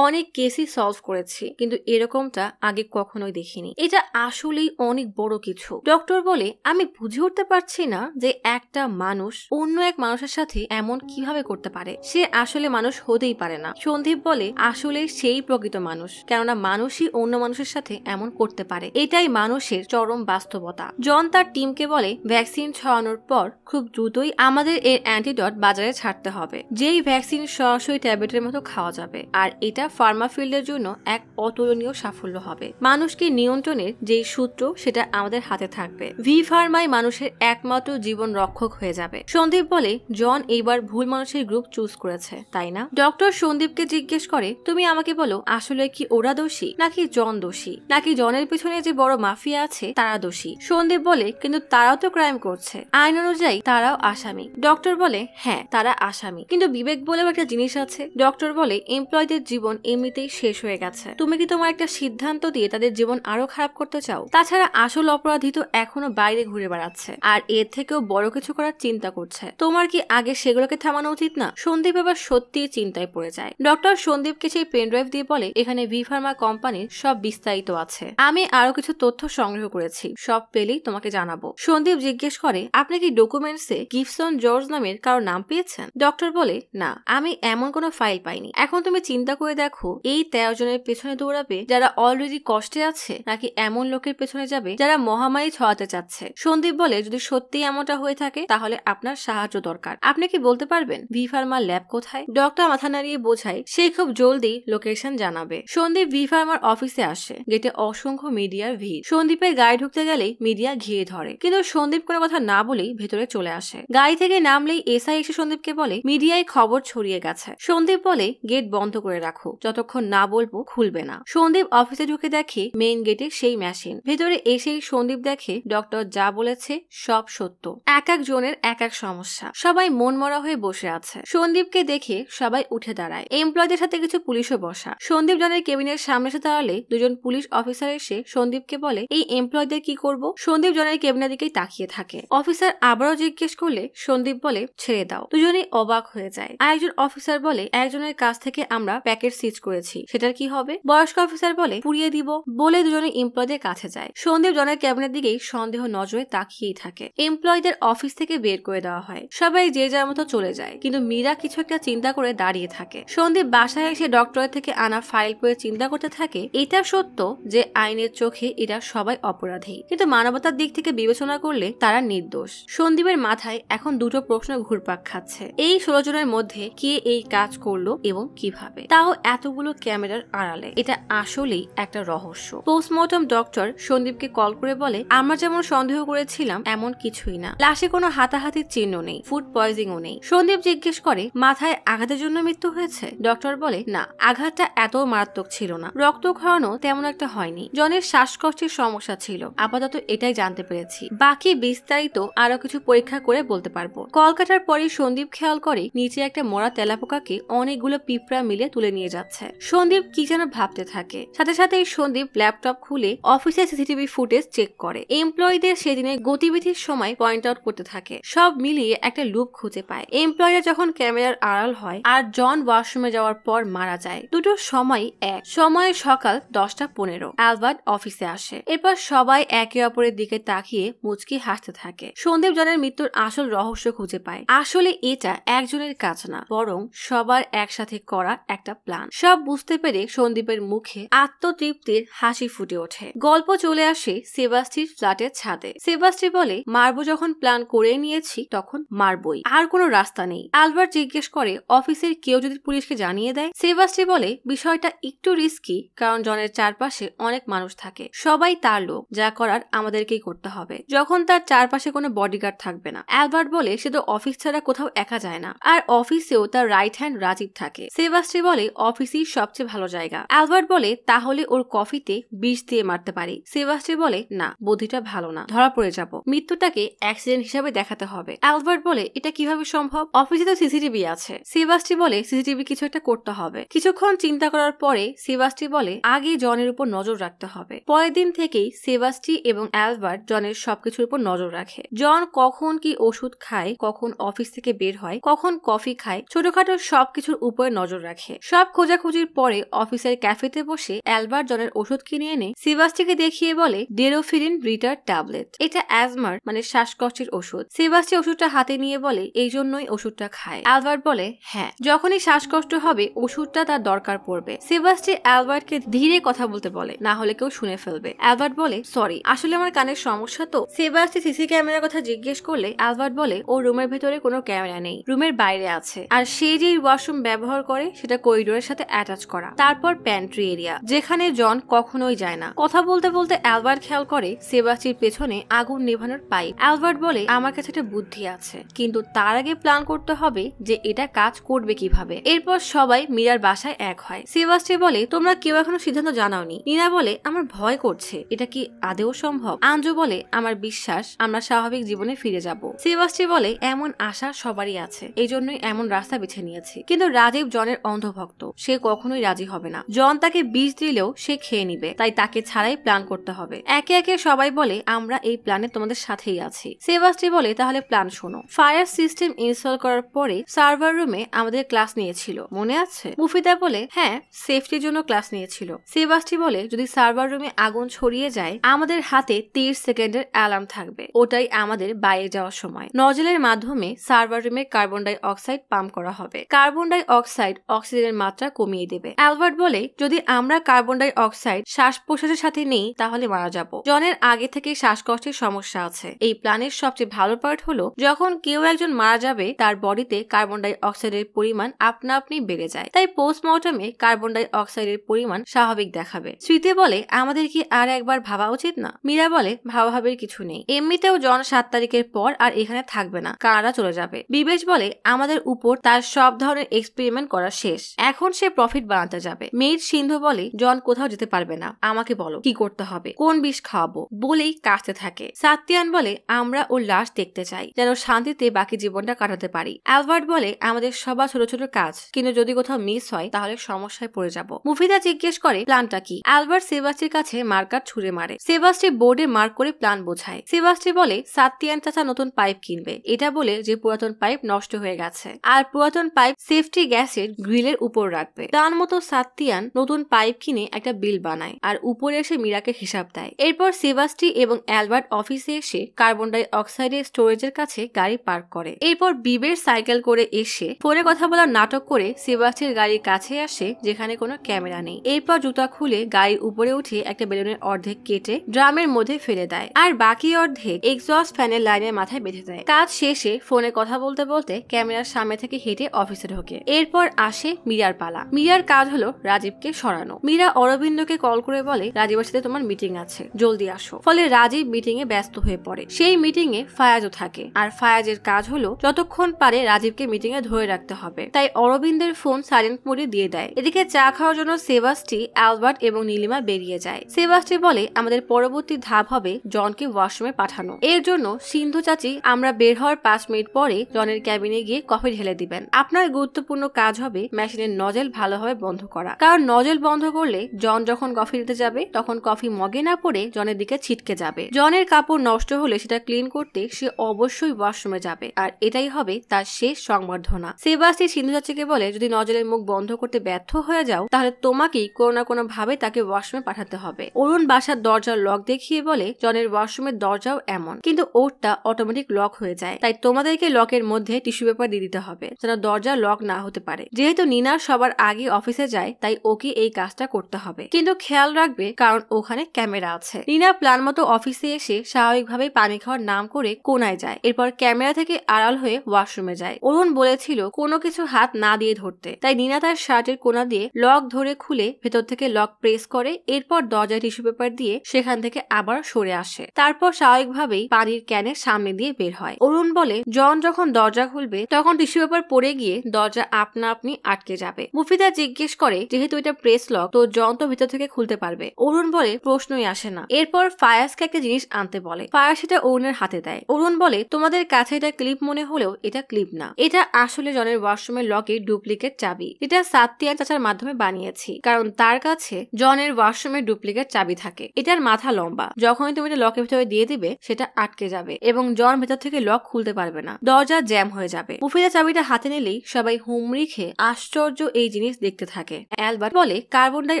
অনেক কেসই সলভ করেছি, কিন্তু এরকমটা আগে কখনোই দেখিনি। এটা আসলেই অনেক বড় কিছু। ডক্টর বলে, আমি বুঝে উঠতে পারছি না যে একটা মানুষ অন্য এক মানুষের সাথে এমন কিভাবে করতে পারে। সে আসলে মানুষ হতেই পারে না। সন্দীপ বলে, আসলে সেই প্রকৃত মানুষ, কেননা মানুষই অন্য মানুষের সাথে এমন করতে পারে। এটাই মানুষের চরম বাস্তবতা। জন তার টিমকে বলে, ভ্যাকসিন ছড়ানোর পর খুব দ্রুতই আমাদের এর অ্যান্টিডট বাজারে ছাড়তে হবে, যেই ভ্যাকসিন সরাসরি ট্যাবলেটের মতো খাওয়া যাবে, আর এটা ফার্মা ফিল্ডের জন্য এক অতুলনীয় সাফল্য হবে। মানুষকে নিয়ন্ত্রণের যেই সূত্র সেটা আমাদের হাতে থাকবে। ভি ফার্মাই মানুষের একমাত্র জীবন রক্ষক হয়ে যাবে। সন্দীপ বলে, জন এইবার ভুল মানুষের গ্রুপ চুজ করেছে, তাই না? ডক্টর সন্দীপকে জিজ্ঞেস করে, তুমি আমাকে বলো, আসলে কি ওরা দোষী, নাকি জন দোষী, নাকি জনের পিছনে যে বড় মাফিয়া আছে তারা দোষী? সন্দীপ বলে, কিন্তু তারাও তো ক্রাইম করছে, আইন অনুযায়ী তারাও আসামি। ডক্টর বলে, হ্যাঁ তারা আসামি, কিন্তু বিবেক বলেও একটা জিনিস আছে। ডক্টর বলে, এমপ্লয়ীদের জীবন এমনিতেই শেষ হয়ে গেছে। তুমি কি তোমার একটা সিদ্ধান্ত দিয়ে তাদের জীবন আরো খারাপ করতে চাও? তাছাড়া আসল অপরাধী তো এখনো বাইরে ঘুরে বেড়াচ্ছে, আর এর থেকেও বড় কিছু করার চিন্তা করছে। তোমার কি আগে সেগুলোকে থামানো উচিত না? সন্দীপ এবার সত্যিই চিন্তায় পড়ে যায়। ডক্টর সন্দীপকে সেই পেন ড্রাইভ দিয়ে বলে, এখানে ভি ফার্মা কোম্পানির সব বিস্তারিত আছে। আমি আরো কিছু তথ্য সংগ্রহ করেছি, সব পেলেই তোমাকে জানাবো। সন্দীপ জিজ্ঞেস করে, আপনি কি ডকুমেন্টসে গিফসন জর্জ নামের কারো নাম পেয়েছেন? ডক্টর বলে, না, আমি এমন কোনো ফাইল পাইনি। এখন তুমি চিন্তা করে দেখো, এই 13 জনের পেছনে দৌড়াবে যারা অলরেডি কষ্টে আছে, নাকি এমন লোকের পেছনে যাবে যারা মহামারী ছড়াতে চাচ্ছে? সন্দীপ বলে, যদি সত্যি এমনটা হয়ে থাকে তাহলে আপনার সাহায্য দরকার। আপনি কি বলতে পারবেন ভি ফার্মার ল্যাব কোথায়? ডক্টর মাথা নাড়িয়ে বোঝায় সে খুব জলদি লোকেশন জানাবে। সন্দীপ ভি ফার্মার অফিসে আসে। গেটে অসংখ্য মিডিয়ার ভিড়। সন্দীপের গাড়ি ঢুকতে গেলেই মিডিয়া ঘিরে ধরে, কিন্তু সন্দীপ কোনো কথা না বলেই ভেতরে চলে আসে। গাড়ি থেকে নামলেই এসআই এসে সন্দীপকে বলে, মিডিয়ায় খবর ছড়িয়ে গেছে। সন্দীপ বলে, গেট বন্ধ করে রাখো, যতক্ষণ না বলবো খুলবে না। সন্দীপ অফিসে ঢুকে দেখে মেইন গেটে সেই মেশিন। ভেতরে এসেই সন্দীপ দেখে ডক্টর যা বলেছে সব সত্য। এক এক জনের এক এক সমস্যা, সবাই মন মরা হয়ে বসে আছে। সন্দীপকে দেখে সবাই উঠে দাঁড়ায়। এমপ্লয়ীদের সাথে কিছু পুলিশও বসা। সন্দীপ জনের কেবিনের সামনে এসে দাঁড়ালে দুজন পুলিশ অফিসার এসে সন্দীপকে বলে, এই এমপ্লয়ীদের কি করব? সন্দীপ জনের কেবিনের দিকেই তাকিয়ে থাকে। অফিসার আবারও জিজ্ঞেস করলে সন্দীপ বলে, ছেড়ে দাও। দুজনেই অবাক হয়ে যায়। আরেকজন অফিসার বলে, একজনের কাছ থেকে আমরা প্যাকেট সিজ করেছি, সেটার কি হবে? বয়স্ক অফিসার বলে, পুড়িয়ে দিব। বলে দুজনে এমপ্লয়ীদের কাছে যায়। সন্দীপ জনের ক্যাবিনের দিকেই সন্দেহ নজরে তাকিয়েই থাকে। এমপ্লয়ীদের অফিস থেকে বের করে দেওয়া হয়। সবাই যে যার মতো চলে যায়, কিন্তু মীরা কিছু একটা চিন্তা করে দাঁড়িয়ে থাকে। সন্দীপ বাসায় এসে ডক্টরের থেকে আনা ফাইল পড়ে চিন্তা করতে থাকে, এটা সত্য যে আইনের চোখে এরা সবাই অপরাধী, কিন্তু মানবতার দিক থেকে বিবেচনা করলে তারা নির্দোষ। সন্দীপের মাথায় এখন দুটো প্রশ্ন ঘুরপাক খাচ্ছে। এই 16 জনের মধ্যে কে এই কাজ করলো এবং কিভাবে, তাও এতগুলো ক্যামেরার আড়ালে? এটা আসলেই একটা রহস্য। পোস্টমর্টম ডক্টর সন্দীপকে কল করে বলে, আমরা যেমন সন্দেহ করেছিলাম এমন কিছুই না। লাশে কোনো হাতাহাতির চিহ্ন নেই, ফুড পয়জনিংও নেই। সন্দীপ জিজ্ঞেস করে, মাথায় আঘাতের জন্য মৃত্যু হয়েছে? ডক্টর বলে, না, আঘাতটা এত মারাত্মক ছিল না, রক্ত খাওয়ানো তেমন একটা হয়নি, জনের শ্বাসকষ্টের সমস্যা ছিল, আপাতত এটাই জানতে পেরেছি, বাকি বিস্তারিত আরো কিছু পরীক্ষা করে বলতে পারবো। কল কাটার পরে সন্দীপ খেয়াল করে নিচে একটা মরা তেলাপোকাকে অনেকগুলো পিঁপড়া মিলে তুলে নিয়ে যাচ্ছে। সন্দীপ কি যেন ভাবতে থাকে। সাথে সাথে সন্দীপ ল্যাপটপ খুলে অফিসের সিসিটিভি ফুটেজ চেক করে। এমপ্লয়ীদের সেদিনের গতিবিধির সময় পয়েন্ট আউট করতে থাকে। সব মিলিয়ে একটা লুপ খুঁজে পায়। এমপ্লয়ীরা যখন ক্যামেরার আড়াল হয় আর জন ওয়াশরুমে যাওয়ার পর মারা যায়, দুটো সময় এক। সময় সকাল 10:15। অ্যালবার্ট অফিসে আসে। এরপর সবাই একে অপরের দিকে তাকিয়ে মুচকি মুচকি হাসতে থাকে। সন্দীপ জনের মৃত্যুর আসল রহস্য খুঁজে পায়। আসলে এটা একজনের কাজ না, বরং সবার একসাথে করা একটা প্ল্যান। সব বুঝতে পেরে সন্দীপের মুখে আত্মতৃপ্তির হাসি ফুটে ওঠে। গল্প চলে আসে সেবাস্টির ফ্ল্যাটের ছাদে। সেবাস্টি বলে, মারবো যখন প্ল্যান করে নিয়েছি তখন মারবই, আর কোনো রাস্তা নেই। অ্যালবার্ট জিজ্ঞেস করে, অফিসের কেউ যদি পুলিশকে জানিয়ে দেয়? সেবাস্টি বলে, বিষয়টা একটু রিস্কি, কারণ জনের চারপাশে অনেক মানুষ থাকে, সবাই তার লোক, যা করার আমাদেরকেই করতে হবে যখন তার চারপাশে কোনো বডিগার্ড থাকবে না। অ্যালবার্ট বলে, সে তো অফিস ছাড়া কোথাও একা যায় না, আর অফিসেও তার রাইট হ্যান্ড রাজীব থাকে। সেবাস্টি বলে, অফিসই সবচেয়ে ভালো জায়গা। অ্যালবার্ট বলে, তাহলে ওর কফিতে বিষ দিয়ে মারতে পারি। সেবাস্টি বলে, না, বুদ্ধিটা ভালো না, ধরা পড়ে যাব, মৃত্যুটাকে অ্যাক্সিডেন্ট হিসাবে দেখাতে হবে। অ্যালবার্ট বলে, এটা কিভাবে সম্ভব? অফিসে তো সিসিটিভি আছে। সেবাস্টি বলে, সিসিটিভি কিছু একটা করতে হবে। কিছুক্ষণ চিন্তা করার পরে সেবাস্টি বলে, আগে জনের উপর নজর রাখতে হবে। পরের দিন থেকেই সেবাস্টি এবং অ্যালবার্ট জনের সবকিছুর উপর নজর রাখে। জন কখন কি ওষুধ খায়, কখন অফিস থেকে বের হয়, কখন কফি খায়, ছোটখাটো সবকিছুর উপরে নজর রাখে। সব খোঁজাখুঁজির পরে অফিসের ক্যাফেতে বসে অ্যালবার্ট জনের ওষুধ কিনে এনে সেবাস্টিকে দেখিয়ে বলে, ডেরোফিরিন ব্রিটার ট্যাবলেট, এটা অ্যাজমার মানে শ্বাসকষ্টের ওষুধ। সেবাস্টি ওষুধটা হাতে নিয়ে বলে, এই জন্যই ওষুধটা খায়। অ্যালবার্ট বলে, হ্যাঁ, যখনই শ্বাসকষ্ট হবে ওষুধটা তার দরকার পড়বে। সেবাস্টি অ্যালবার্টকে ধীরে কথা বলতে বলে, না হলে কেউ শুনে ফেলবে। অ্যালবার্ট বলে, সরি, আসলে আমার কানের সমস্যা তো। সেবাস্টি সিসি ক্যামেরার কথা জিজ্ঞেস করলে অ্যালবার্ট বলে, ও রুমের ভেতরে কোনো ক্যামেরা নেই, রুমের বাইরে আছে, আর সে যে ওয়াশরুম ব্যবহার করে সেটা করিডোরের সাথে অ্যাটাচ করা। তারপর প্যান্ট্রি এরিয়া, যেখানে জন কখনোই যায় না। কথা বলতে বলতে অ্যালবার্ট খেয়াল করে সেবাস্টির পেছনে আগুন নেভানোর পাইপ। অ্যালবার্ট বলে, আমার কাছে একটা বুদ্ধি আছে, কিন্তু তার আগে প্ল্যান করতে হবে যে এটা কাজ করবে কিভাবে। এরপর সবাই মীরার বাসায় এক হয়। সেবাস্টি বলে, তোমরা কেউ এখনো সিদ্ধান্ত জানাওনি। নীনা বলে, আমার ভয় করছে, এটা কি আদেও সম্ভব? আঞ্জু বলে, আমার বিশ্বাস আমরা স্বাভাবিক জীবনে ফিরে যাব। সেবাস্টি বলে, এমন আশা সবারই আছে, এই জন্যই এমন রাস্তা বেছে নিয়েছি। কিন্তু রাজীব জনের অন্ধভক্ত, সে কখনোই রাজি হবে না। জন তাকে বিষ দিলেও সে খেয়ে নিবে, তাই তাকে ছাড়াই প্ল্যান করতে হবে। একে একে সবাই বলে, আমরা এই প্ল্যানে তোমাদের সাথেই আছি। সেবাস্টি বলে, তাহলে প্ল্যান শোনো। ফায়ার সিস্টেম ইনস্টল করার পরে সার্ভার রুমে আমাদের ক্লাস নিয়েছিল, মনে আছে? মুফিদা বলে, হ্যাঁ, সেফটির জন্য ক্লাস নিয়েছিল। সেবাস্টি বলে, যদি সার্ভার রুমে আগুন ছড়িয়ে যায় আমাদের হাতে 30 সেকেন্ডের অ্যালার্ম থাকবে, ওটাই আমাদের বাইরে যাওয়ার সময়। নজলের মাধ্যমে সার্ভার রুমে কার্বন ডাই অক্সাইড পাম্প করা হবে। কার্বন ডাই অক্সাইড অক্সিজেনের মাত্রা কমিয়ে দেবে। অ্যালবার্ট বলে, যদি আমরা কার্বন ডাই অক্সাইড শ্বাস প্রশ্বাসের সাথে নেই তাহলে মারা যাব। জনের আগে থেকে শ্বাসকষ্টের সমস্যা আছে। এই প্ল্যানের সবচেয়ে ভালো পার্ট হলো, যখন কেউ একজন মারা যাবে তার বডিতে কার্বন ডাই অক্সাইডের পরিমাণ আপনা আপনি বেড়ে যায়, তাই পোস্টমর্টমে কার্বন ডাই অক্সাইডের পরিমাণ স্বাভাবিক দেখাবে। স্মৃতি বলে, আমাদের কি আর একবার ভাবা উচিত না? মীরা বলে, ভাবাভাবির কিছু নেই, এমনিতেও জন 7 তারিখের পর আর এখানে থাকবে না, কানাডা চলে যাবে। বিবেশ বলে, আমাদের উপর তার সব ধরনের এক্সপেরিমেন্ট করা শেষ, এখন সে প্রফিট বানাতে যাবে। মেয়ের সিন্ধু বলে, জন কোথাও যেতে পারবে না, আমাকে বলো কি করতে হবে, কোন বিষ খাওয়াবো, বলেই কাশতে থাকে। সাত্তিয়ান বলে, আমরা ওর লাশ দেখতে চাই, যেন শান্তিতে বাকি জীবনটা কাটাতে পারি। অ্যালবার্ট বলে, আমাদের সবার ছোট ছোট কাজ, কিন্তু যদি কোথাও মিস হয় তাহলে সমস্যায় পড়ে যাব। মুফিদা জিজ্ঞেস করে, প্ল্যানটা কি? অ্যালবার্ট সেবাস্টির কাছে মার্কার ছুঁড়ে মারে। সেবাস্টি বোর্ডে মার্ক করে প্ল্যান বোঝায়। সেবাস্টি বলে, সাত্তিয়ান চাচা নতুন পাইপ কিনবে, এটা বলে যে পুরাতন পাইপ নষ্ট হয়ে গেছে, আর পুরাতন পাইপ সেফটি গ্যাসের গ্রিলের উপর রাখবে। তার মতো সাত্তিয়ান নতুন পাইপ কিনে একটা বিল বানায় আর উপরে এসে মীরাকে হিসাব দেয়। এরপর সেবাস্টি এবং অ্যালবার্ট অফিসে এসে কার্বন ডাই অক্সাইডের স্টোরেজের কাছে গাড়ি পার্ক করে। এরপর বিবের সাইকেল করে এসে ফোনে কথা বলার নাটক করে সেবাস্টির গাড়ির কাছে আসে, যেখানে কোনো ক্যামেরা নেই। এরপর জুতা খুলে গাড়ির উপরে উঠে একটা বেলুনের অর্ধেক কেটে ড্রামের মধ্যে ফেলে দেয়, আর বাকি অর্ধেক এক্সস্ট ফ্যানের লাইনের মাথায় বেঁধে দেয়। কাজ শেষে ফোনে কথা বলতে বলতে ক্যামেরার সামনে থেকে হেঁটে অফিসে ঢোকে। এরপর আসে মীরার পালা। মীরার কাজ হলো রাজীবকে সরানো। মীরা অরবিন্দকে কল করে বলে, রাজীবের সাথে তোমার মিটিং আছে, জলদি আসো। ফলে রাজীব মিটিং এ ব্যস্ত হয়ে পড়ে। সেই মিটিং এ ফায়াজও থাকে, আর ফায়াজের কাজ হলো যতক্ষণ পারে রাজীবকে মিটিং এ ধরে রাখতে হবে, তাই অরবিন্দের ফোন সাইলেন্ট মোডে দিয়ে দেয়। এদিকে চা খাওয়ার জন্য সেবাস্টি, অ্যালবার্ট এবং নীলিমা বেরিয়ে যায়। সেবাস্টি বলে, আমাদের পরবর্তী ধাপ হবে জনকে ওয়াশরুমে পাঠানো। এর জন্য সিন্ধু চাচি আমরা বের হওয়ার 5 মিনিট পরে জনের ক্যাবিনে গিয়ে কফি ঢেলে দিবেন। আপনার গুরুত্বপূর্ণ কাজ হবে মেশিনের নজেল ভালোভাবে বন্ধ করা, কারণ নজেল বন্ধ করলে জন যখন কফি দিতে যাবে তখন কফি মগে না পড়ে জনের দিকে ছিটকে যাবে। জনের কাপড় নষ্ট হলে সেটা ক্লিন করতে সে অবশ্যই ওয়াশরুমে যাবে, আর এটাই হবে তার শেষ সংবর্ধনা। সেবাস্টি সিন্ধু চাচিকে বলে, যদি নজলের মুখ বন্ধ করতে ব্যর্থ হয়ে যাও তাহলে তোমাকেই কোনো না কোনো ভাবে তাকে ওয়াশরুমে পাঠাতে হবে। অরুণ বাসার দরজার লক দেখিয়ে বলে, জনের ওয়াশরুমের দরজা দরজাও এমন, কিন্তু ওরটা অটোমেটিক লক হয়ে যায়, তাই তোমাদেরকে লকের মধ্যে টিস্যু পেপার দিয়ে দিতে হবে যেন দরজা লক না হতে পারে। যেহেতু নিনা সবার আগে অফিসে যায় তাই ওকে এই কাজটা করতে হবে, কিন্তু খেয়াল রাখবে কারণ ওখানে ক্যামেরা আছে। নিনা প্ল্যান মতো অফিসে এসে স্বাভাবিকভাবে পানি খাওয়ার নাম করে কোনায় যায়, এরপর ক্যামেরা থেকে আড়াল হয়ে ওয়াশরুমে যায়। অরুণ বলেছিল কোনো কিছু হাত না দিয়ে ধরতে, তাই নিনা তার শার্টের কোনা দিয়ে লক ধরে খুলে ভেতর থেকে লক প্রেস করে, এরপর দরজায় টিস্যু পেপার দিয়ে সেখান থেকে আবার সরে আসে। তারপর স্বাভাবিকভাবেই পানির ক্যানের সামনে দিয়ে বের হয়। অরুণ বলে জন যখন দরজা খুলবে তখন টিস্যু পেপার পড়ে গিয়ে দরজা আপনা আপনি আটকে যাবে। মুফিদা জিজ্ঞেস করে যেহেতু এটা প্রেস লক তো জন তো ভিতর থেকে খুলতে পারবে। অরুণ বলে প্রশ্নই আসে না। এরপর ফায়াজকে একটা জিনিস আনতে বলে, ফায়াজ সেটা অরুণের হাতে দেয়। অরুণ বলে তোমাদের কাছে এটা ক্লিপ মনে হলেও এটা ক্লিপ না, এটা আসলে জনের ওয়াশরুমের লকের ডুপ্লিকেট চাবি, যেটা সাত্তিয়ান চাচার মাধ্যমে বানিয়েছি, কারণ তার কাছে জনের ওয়াশরুমের ডুপ্লিকেট চাবি থাকে। এটার মাথা লম্বা, যখনই তুমি এটা লকের ভিতরে দিয়ে দিবে সেটা আটকে যাবে এবং জন ভেতর থেকে লক খুলতে পারবে না, দরজা জ্যাম হয়ে যাবে। মুফিদা চাবিটা হাতে নিলেই সবাই হুমড়ি খেয়ে আশ্চর্য এই জিনিস দেখতে থাকে। অ্যালবার্ট বলে কার্বন ডাই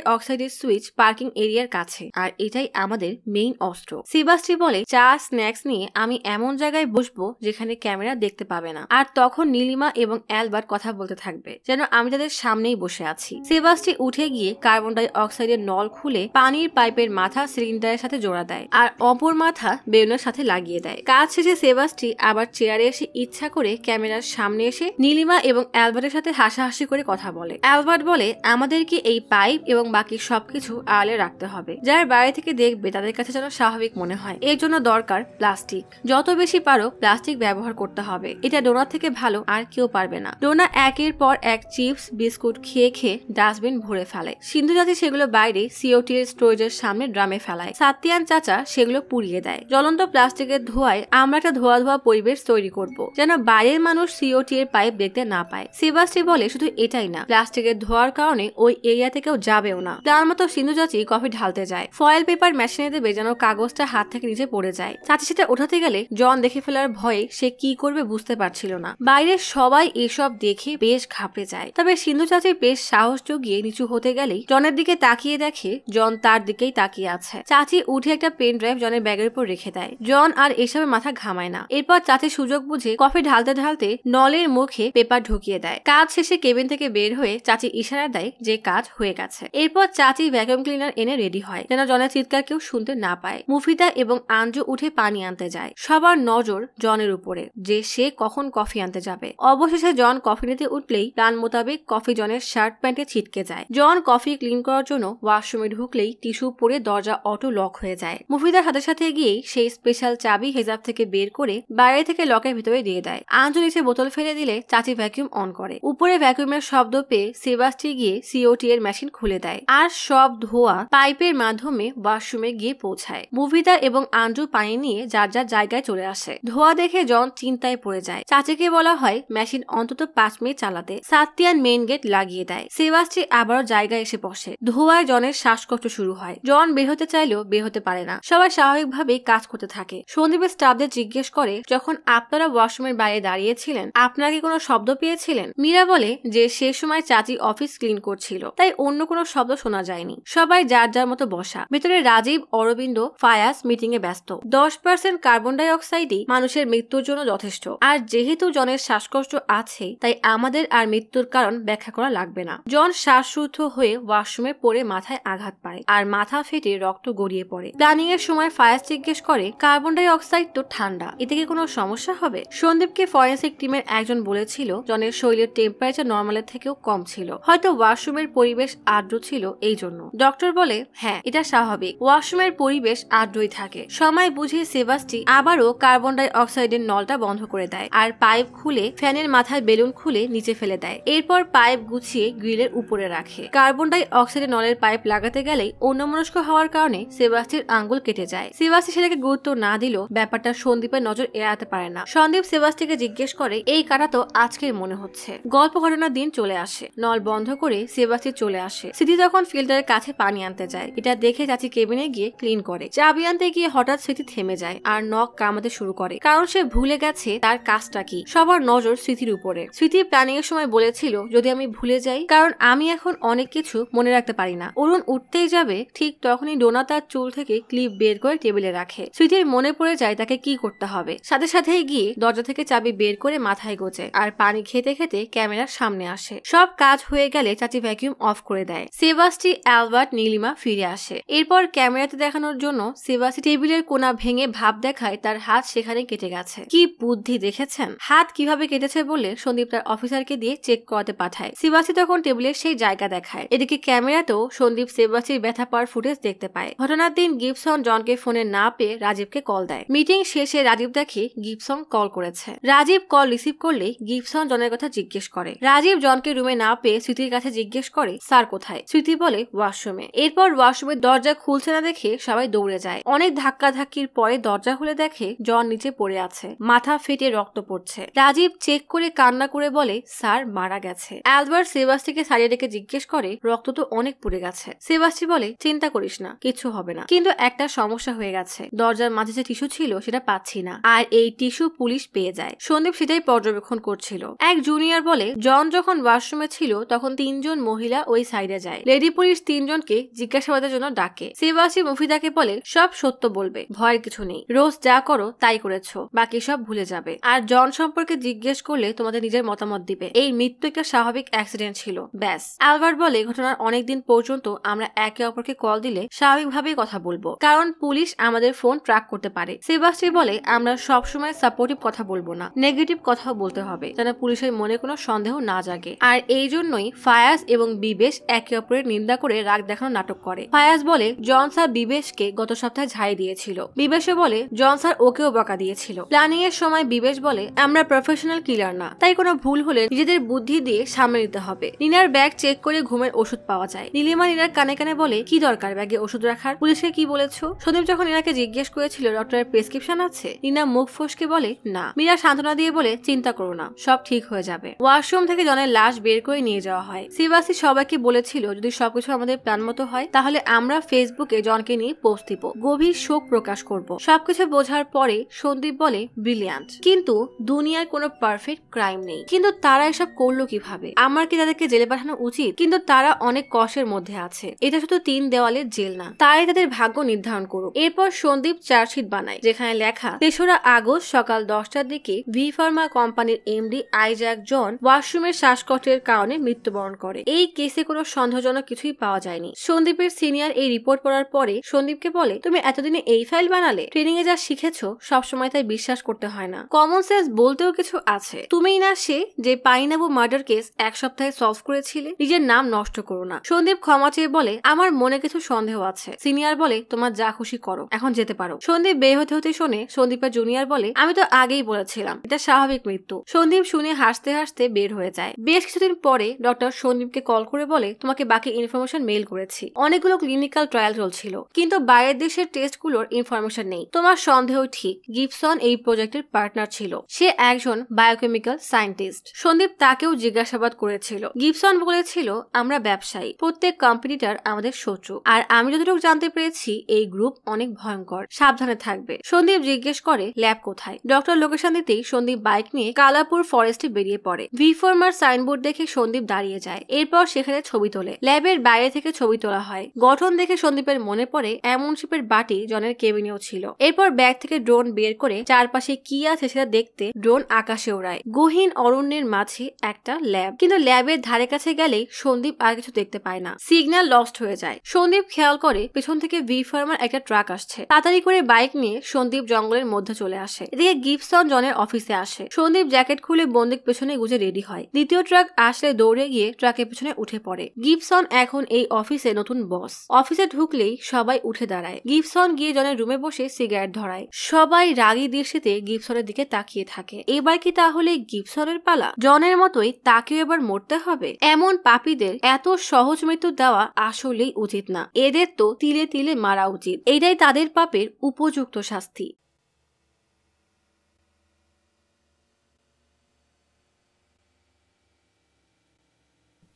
অক্সাইডের সুইচ পার্কিং এরিয়ার কাছে, আর এটাই আমাদের মেইন অস্ত্র। সেবাস্টি বলে চা স্ন্যাক্স নিয়ে আমি এমন জায়গায় বসবো যেখানে ক্যামেরা দেখতে পাবে না, আর তখন নীলিমা এবং অ্যালবার্ট কথা বলতে থাকবে যেন আমি তাদের সামনেই বসে আছি। সেবাস্টি উঠে গিয়ে কার্বন ডাই অক্সাইডের নল খুলে পানির পাইপের মাথা সিলিন্ডারের সাথে জোড়া দেয় আর অপর মাথা বেলুনের সাথে লাগিয়ে দেয়। কাজ শেষে সেবাস্টি আবার চেয়ারে এসে ইচ্ছা করে ক্যামেরার সামনে এসে নীলিমা এবং অ্যালবার্টের সাথে হাসাহাসি করে কথা বলে। অ্যালবার্ট বলে আমাদেরকে এই পাইপ এবং বাকি সবকিছু আড়ালে রাখতে হবে, যারা বাইরে থেকে দেখবে তাদের কাছে যেন স্বাভাবিক মনে হয়। এর জন্য দরকার প্লাস্টিক, যত বেশি পারো প্লাস্টিক ব্যবহার করতে হবে, এটা ডোনার থেকে ভালো আর কেউ পারবে না। ডোনা একের পর এক চিপস বিস্কুট খেয়ে খেয়ে ডাস্টবিন ভরে ফেলে। সিন্ধু জাতি সেগুলো বাইরে সিওটি এর স্টোরেজের সামনে ড্রামে ফেলায়। সাত্তিয়ান চাচা সেগুলো পুড়িয়ে দেয়। জ্বলন্ত প্লাস্টিকের ধোঁয়ায় আমরা একটা ধোয়া ধোয়া পরিবেশ তৈরি করব যেন বাইরের মানুষ সিওটি এর পাইপ দেখতে না পায়। সেবাস্টি বলে শুধু এটাই না, প্লাস্টিকের ধোয়ার কারণে ওই এরিয়া থেকেও যাবেও না। তার মতো সিন্ধু চাচি কফি ঢালতে যায়, ফয়েল পেপার মেশিনে দেবে যেন কাগজটা হাত থেকে নিচে পড়ে যায়। চাচি সেটা ওঠাতে গেলে জন দেখে ফেলার ভয়ে সে কি করবে বুঝতে পারছিল না। বাইরের সবাই এসব দেখে বেশ ঘাবড়ে যায়। তবে সিন্ধু চাচি বেশ সাহস জুগিয়ে নিচু হতে গেলেই জনের দিকে তাকিয়ে দেখে জন তার দিকেই তাকিয়ে আছে। চাচি উঠে একটা পেন ড্রাইভ জনের ব্যাগের উপর রেখে দেয়। জন আর এসবে মাথা ঘামায় না। এরপর চাচি সুযোগ বুঝে কফি ঢালতে ঢালতে নলের মুখে পেপার ঢুকিয়ে দেয়। কাজ শেষে কেবিন থেকে বের হয়ে চাচি ইশারা দেয় যে কাজ হয়ে গেছে। এরপর চাচি ভ্যাকুয়াম ক্লিনার এনে রেডি হয় যেন জনের চিৎকার কেউ শুনতে না পায়। মুফিদা এবং আঞ্জু উঠে পানি আনতে যায়। সবার নজর জনের উপরে যে সে কখন কফি আনতে যাবে। অবশেষে জন কফি নিতে উঠলেই প্ল্যান মোতাবেক কফি জনের শার্ট প্যান্টে ছিটকে যায়। জন কফি ক্লিন করার জন্য ওয়াশরুমে ঢুকলেই টিস্যু পরে দরজা অটো লক হয়ে যায়। মুফিদার সাথে সাথে গিয়েই সেই স্পেশাল চাবি হেজাব থেকে বের করে বাইরে থেকে লকের ভিতরে দিয়ে দেয়। আঞ্জু নিচে বোতল ফেলে দিলে চাচি ভ্যাকুয়াম অন করে। উপরে ভ্যাকুয়ামের শব্দ পেয়ে সেবাস্টি গিয়ে সিওটি এর মেশিন খুলে দেয় আর সব ধোয়া পাইপের মাধ্যমে ওয়াশরুমে গিয়ে পৌঁছায়। মুফিদা এবং আঞ্জু পানি নিয়ে যার যার জায়গায় চলে আসে। ধোয়া দেখে জন চিন্তায় পড়ে যায়। চাচিকে বলা হয় মেশিন অন্তত 5 মিনিট চালাতে। সাত্তিয়ান মেইন গেট লাগিয়ে দেয়। সেবাস্টি আবারও জায়গায় এসে বসে। ধোয়ায় জনের শ্বাসকষ্ট শুরু হয়। জন বের হতে চাইলেও বের হতে পারে না। সবাই স্বাভাবিকভাবেই কাজ করতে থাকে। সন্দীপের স্টাফদের জিজ্ঞেস করে যখন আপনারা ওয়াশরুমের বাইরে দাঁড়িয়েছিলেন আপনারা কি কোনো শব্দ পেয়েছিলেন? মীরা বলে যে সে সময় চাচি অফিস ক্লিন করছিল তাই অন্য কোনো শব্দ শোনা যায়নি। সবাই যার যার মতো বসা। ভেতরে রাজীব, অরবিন্দ, ফায়াজ মিটিং এ ব্যস্ত। 10% কার্বন ডাই অক্সাইডই মানুষের মৃত্যুর জন্য যথেষ্ট। আর যেহেতু জনের শ্বাসকষ্ট আছে তাই আমাদের আর মৃত্যুর কারণ ব্যাখ্যা করা লাগবে না। জন শ্বাসরুদ্ধ হয়ে ওয়াশরুমে পড়ে মাথায় আঘাত পায় আর মাথা ফেটে রক্ত গড়িয়ে পড়ে। প্ল্যানিং এর সময় ফায়াজ জিজ্ঞেস করে কার্বন ডাই অক্সাইড তো ঠান্ডা, এতে কি কোনো সমস্যা হবে? সন্দীপকে ফরেন্সিক টিমের একজন বলেছিল জনের শরীরের টেম্পারেচার নর্মালের থেকেও কম ছিল, হয়তো ওয়াশরুমের পরিবেশ আর্দ্র ছিল এই জন্য। ডক্টর বলে হ্যাঁ এটা স্বাভাবিক, ওয়াশরুমের পরিবেশ আর্দ্রই থাকে। সময় বুঝে সেবাস্টি আবারও কার্বন ডাই অক্সাইডের নলটা বন্ধ করে দেয় আর পাইপ খুলে ফ্যানের মাথায় বেলুন খুলে নিচে ফেলে দেয়। এরপর পাইপ গুছিয়ে গ্রিলের উপরে রাখে। কার্বন ডাই অক্সাইডের নলের পাইপ লাগাতে গেলেই অন্যমনস্ক হওয়ার কারণে সেবাস্টির আঙ্গুল কেটে যায়। সেবাস্টি সেটাকে গুরুত্ব না দিলেও ব্যাপারটা সন্দীপের নজর এড়াতে পারে না। সন্দীপ সেবাস্টিকে জিজ্ঞেস করে এই কাটা তো আজকের মনে হচ্ছে। গল্প ঘটনার দিন চলে আসে। নল বন্ধ করে সেবাস্টি চলে আসে। স্মৃতি তখন ফিল্টারের কাছে পানি আনতে যায়। এটা দেখে চাচি কেবিনে গিয়ে ক্লিন করে। চাবি আনতে গিয়ে হঠাৎ স্মৃতি থেমে যায় আর নখ কামাতে শুরু করে, কারণ সে ভুলে গেছে তার কাজটা কি। সবার নজর স্মৃতির উপরে। স্মৃতি প্ল্যানিং এর সময় বলেছিল যদি আমি ভুলে যাই, কারণ আমি এখন অনেক কিছু মনে রাখতে পারি না। অরুণ উঠতেই যাবে ঠিক তখনই ডোনা তার চুল থেকে ক্লিপ বের করে টেবিলে রাখে। স্মৃতির মনে পড়ে যায় তাকে কি করতে হবে। সাথে সাথেই গিয়ে দরজা থেকে চাবি বের করে মাথায় গোজে আর পানি খেতে খেতে ক্যামেরার সামনে আসে। সব কাজ হয়ে গেলে চাচি ভ্যাকিউম অফ করে দেয়। সেবাস্টি, অ্যালবার্ট, নীলিমা ফিরে আসে। এরপর ক্যামেরাতে দেখানোর জন্য সেবাস্টি টেবিলের কোনা ভেঙে ভাব দেখায় তার হাত সেখানে কেটে গেছে। কি বুদ্ধি দেখেছেন? হাত কিভাবে কেটেছে বলে সন্দীপ তার অফিসারকে দিয়ে চেক করাতে পাঠায়। সেবাস্টি তখন টেবিলের সেই জায়গা দেখায়। এদিকে ক্যামেরাতেও সন্দীপ সেবাস্টির ব্যথা পাওয়ার ফুটেজ দেখতে পায়। ঘটনার দিন গিবসন জনকে ফোনে না পেয়ে রাজীবকে কল দেয়। মিটিং শেষে রাজীব দেখে গিবসন কল করেছে। রাজীব কল রিসিভ করলেই গিবসন জনের কথা জিজ্ঞেস করে। রাজীব জনকে রুমে না পেয়ে স্মৃতির কাছে জিজ্ঞেস করে স্যার কোথায়। স্মৃতি বলে ওয়াশরুমে। এরপর ওয়াশরুমের দরজা খুলছে না দেখে সবাই দৌড়ে যায়। অনেক ধাক্কাধাক্কির পরে দরজা খুলে দেখে জন নিচে পড়ে আছে, মাথা ফেটে রক্ত পড়ছে। রাজীব চেক করে কান্না করে বলে স্যার মারা গেছে। অ্যালবার্ট সেবাস্টিকে সারিয়ে রেখে জিজ্ঞেস করে রক্ত তো অনেক পড়ে গেছে। সেবাস্টি বলে চিন্তা করিস না, কিছু হবে না, কিন্তু একটা সমস্যা হয়ে গেছে। দরজার মাঝে যে টিস্যু ছিল সেটা পাচ্ছি না, আর এই টিস্যু পুলিশ পেয়ে যায়। সন্দীপ সেটাই পর্যবেক্ষণ করছিল। এক জুনিয়র বলে জন যখন ওয়াশরুমে ছিল তখন 3 জন মহিলা ওই সাইডে যায়। লেডি পুলিশ 3 জনকে জিজ্ঞাসাবাদের জন্য ডাকে। সেবাস্টি মুফিদাকে বলে সব সত্য বলবে, ভয়ের কিছু নেই, রোজ যা করো তাই করেছো, বাকি সব ভুলে যাবে। আর জন সম্পর্কে জিজ্ঞেস করলে তোমাদের নিজের মতামত দিবে। এই মৃত্যু একটা স্বাভাবিক অ্যাক্সিডেন্ট ছিল, ব্যাস। অ্যালবার্ট বলে ঘটনার অনেকদিন পর্যন্ত আমরা একে অপরকে কল দিলে স্বাভাবিকভাবেই কথা বলবো, কারণ পুলিশ আমাদের ফোন ট্র্যাক করতে পারে। সেবাস্টি বলে আমরা সবসময় সাপোর্টিভ কথা বলবো না, নেগেটিভ কথাও বলতে হবে যেন পুলিশের মনে কোনো সন্দেহ না জাগে। আর এই জন্যই ফায়াজ এবং বিবেশ একে অপরের নিন্দা করে রাগ দেখানো নাটক করে। ফায়াজ বলে জন স্যার বিবেশকে গত সপ্তাহে ঝাড়ি দিয়েছিল। বিবেশও বলে জন স্যার ওকেও বকা দিয়েছিল। প্ল্যানিং এর সময় বিবেশ বলে আমরা প্রফেশনাল কিলার না, তাই কোনো ভুল হলে নিজেদের বুদ্ধি দিয়ে সামনে নিতে হবে। নীনার ব্যাগ চেক করে ঘুমের ওষুধ পাওয়া যায়। নীলিমা নীনার কানে কানে বলে কি দরকার ব্যাগে ওষুধ রাখার, পুলিশকে কি বলেছো? সন্দীপ যখন নীনাকে জিজ্ঞেস করেছিল ডক্টরের প্রেসক্রিপশন আছে, নীনা মুখ ফসকে বলে না। মীরা সান্ত্বনা দিয়ে বলে চিন্তা করো না, সব ঠিক হয়ে যাবে। ওয়াশরুম থেকে জনের লাশ বের করে নিয়ে যাওয়া হয়। সেবাস্টি সবাইকে বলেছিল যদি সবকিছু আমাদের প্ল্যান মতো হয় তাহলে আমরা ফেসবুকে জনকে নিয়ে পোস্ট দিব, গভীর শোক প্রকাশ করব। সবকিছু বোঝার পরে সন্দীপ বলে ব্রিলিয়ান্ট, কিন্তু দুনিয়ার কোনো পারফেক্ট ক্রাইম নেই, কিন্তু তারা এসব করলো কিভাবে? আমার কি তাদেরকে জেলে পাঠানো উচিত? কিন্তু তারা অনেক কষ্টের মধ্যে আছে, এটা শুধু 3 দেওয়ালের জেল না, তারাই তাদের ভাগ্য নির্ধারণ করুক। এরপর সন্দীপ চার্জশিট বানায় যেখানে লেখা 3রা আগস্ট সকাল 10টার দিকে ভি ফার্মা কোম্পানির এমডি আইজাক জন ওয়াশরুমের শ্বাসকষ্টের কারণে মৃত্যুবরণ করে। এই কেসে কোনো সন্দেহজনক কিছুই পাওয়া যায়নি। সন্দীপের সিনিয়র এই রিপোর্ট পড়ার পরে সন্দীপকে বলে তুমি এতদিনে এই ফাইল বানালে? ট্রেনিং এ যা শিখেছো সবসময় তাই বিশ্বাস করতে হয় না, কমন সেন্স বলতেও কিছু আছে। তুমিই না সে যে পাইনাবু মার্ডার কেস 1 সপ্তাহে সলভ করেছিলে? নিজের নাম নষ্ট করো না। সন্দীপ ক্ষমা চেয়ে বলে আমার মনে কিছু সন্দেহ আছে। সিনিয়র বলে তোমার যা খুশি করো, এখন যেতে পারো। সন্দীপ বের হতে হতে শুনে সন্দীপের জুনিয়র বলে আমি তো আগেই বলেছিলাম এটা স্বাভাবিক মৃত্যু। সন্দীপ শুনে হাসতে হাসতে বের হয়ে যায়। বেশ কিছুদিন পরে ডক্টর সন্দীপকে কল করে বলে তোমাকে বাকি ইনফরমেশন মেইল করেছি। অনেকগুলো ক্লিনিক্যাল ট্রায়াল চলছিল, কিন্তু বাইরের দেশের টেস্টগুলোর ইনফরমেশন নেই। তোমার সন্দেহ ঠিক, গিবসন এই প্রজেক্টের পার্টনার ছিল। সে একজন বায়োকেমিক্যাল সায়েন্টিস্ট। সন্দীপ তাকেও জিজ্ঞাসাবাদ করেছিল। গিবসন বলেছিল আমরা ব্যবসায়ী, প্রত্যেক কম্পিটিটর আমাদের শত্রু, আর আমি যতটুকু জানতে পেরেছি এই গ্রুপ অনেক ভয়ঙ্কর, সাবধানে থাকবে। সন্দীপ জিজ্ঞেস করে ল্যাব কোথায়। ডক্টর লোকেশন দিতেই সন্দীপ বাইক নিয়ে কালাপুর ফরেস্টে বেরিয়ে পড়ে। ভি ফার্মার সাইনবোর্ড দেখে সন্দীপ দাঁড়িয়ে যায়। এরপর সেখানে ছবি তোলে। ল্যাবের বাইরে থেকে ছবি তোলা হয়। গঠন দেখে সন্দীপের মনে পড়ে এমন শিপের বাটি জনের কেবিনেও ছিল। এরপর ব্যাগ থেকে ড্রোন বের করে চারপাশে কি আছে সেটা দেখতে ড্রোন আকাশে ওড়ায়। গহীন অরণ্যের মাঝে একটা ল্যাব, কিন্তু ল্যাবের ধারে কাছে গেলেই সন্দীপ আর কিছু দেখতে পায় না। সিগন্যাল লস্ট হয়ে যায়। সন্দীপ খেয়াল করে পেছন থেকে ভি ফার্মার একটা ট্রাক আসছে। তাড়াতাড়ি করে বাইক নিয়ে সন্দীপ জঙ্গলের মধ্যে চলে আসে। এদিকে গিবসন জনের অফিসে আসে। সন্দীপ জ্যাকেট খুলে বন্দুক পেছনে গুজে রেডি হয়। দ্বিতীয় ট্রাক আসলে দৌড়ে গিয়ে ট্রাকের পেছনে উঠে পড়ে। গিবসন এখন এই অফিসে নতুন বস। অফিসে ঢুকলেই সবাই উঠে দাঁড়ায়। গিবসন গিয়ে জনের রুমে বসে সিগারেট ধরায়। সবাই রাগী দৃষ্টিতে গিবসনের দিকে তাকিয়ে থাকে। এবার কি তাহলে গিবসনের পালা? জনের মতোই তাকেও এবার মরতে হবে? এমন পাপীদের এত সহজ মৃত্যু দেওয়া আসলেই উচিত না। এদের তো তিলে তিলে মারা উচিত। এটাই তাদের পাপের উপযুক্ত শাস্তি।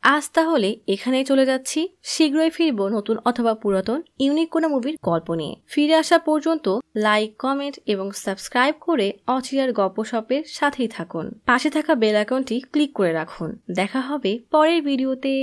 আজ তাহলে এখানেই চলে যাচ্ছি। শীঘ্রই ফিরবো নতুন অথবা পুরাতন ইউনিক কোনো মুভির গল্প নিয়ে। ফিরে আসা পর্যন্ত লাইক, কমেন্ট এবং সাবস্ক্রাইব করে অচিরার গপ্পসপের সাথেই থাকুন। পাশে থাকা বেল আইকনটি ক্লিক করে রাখুন। দেখা হবে পরের ভিডিওতে।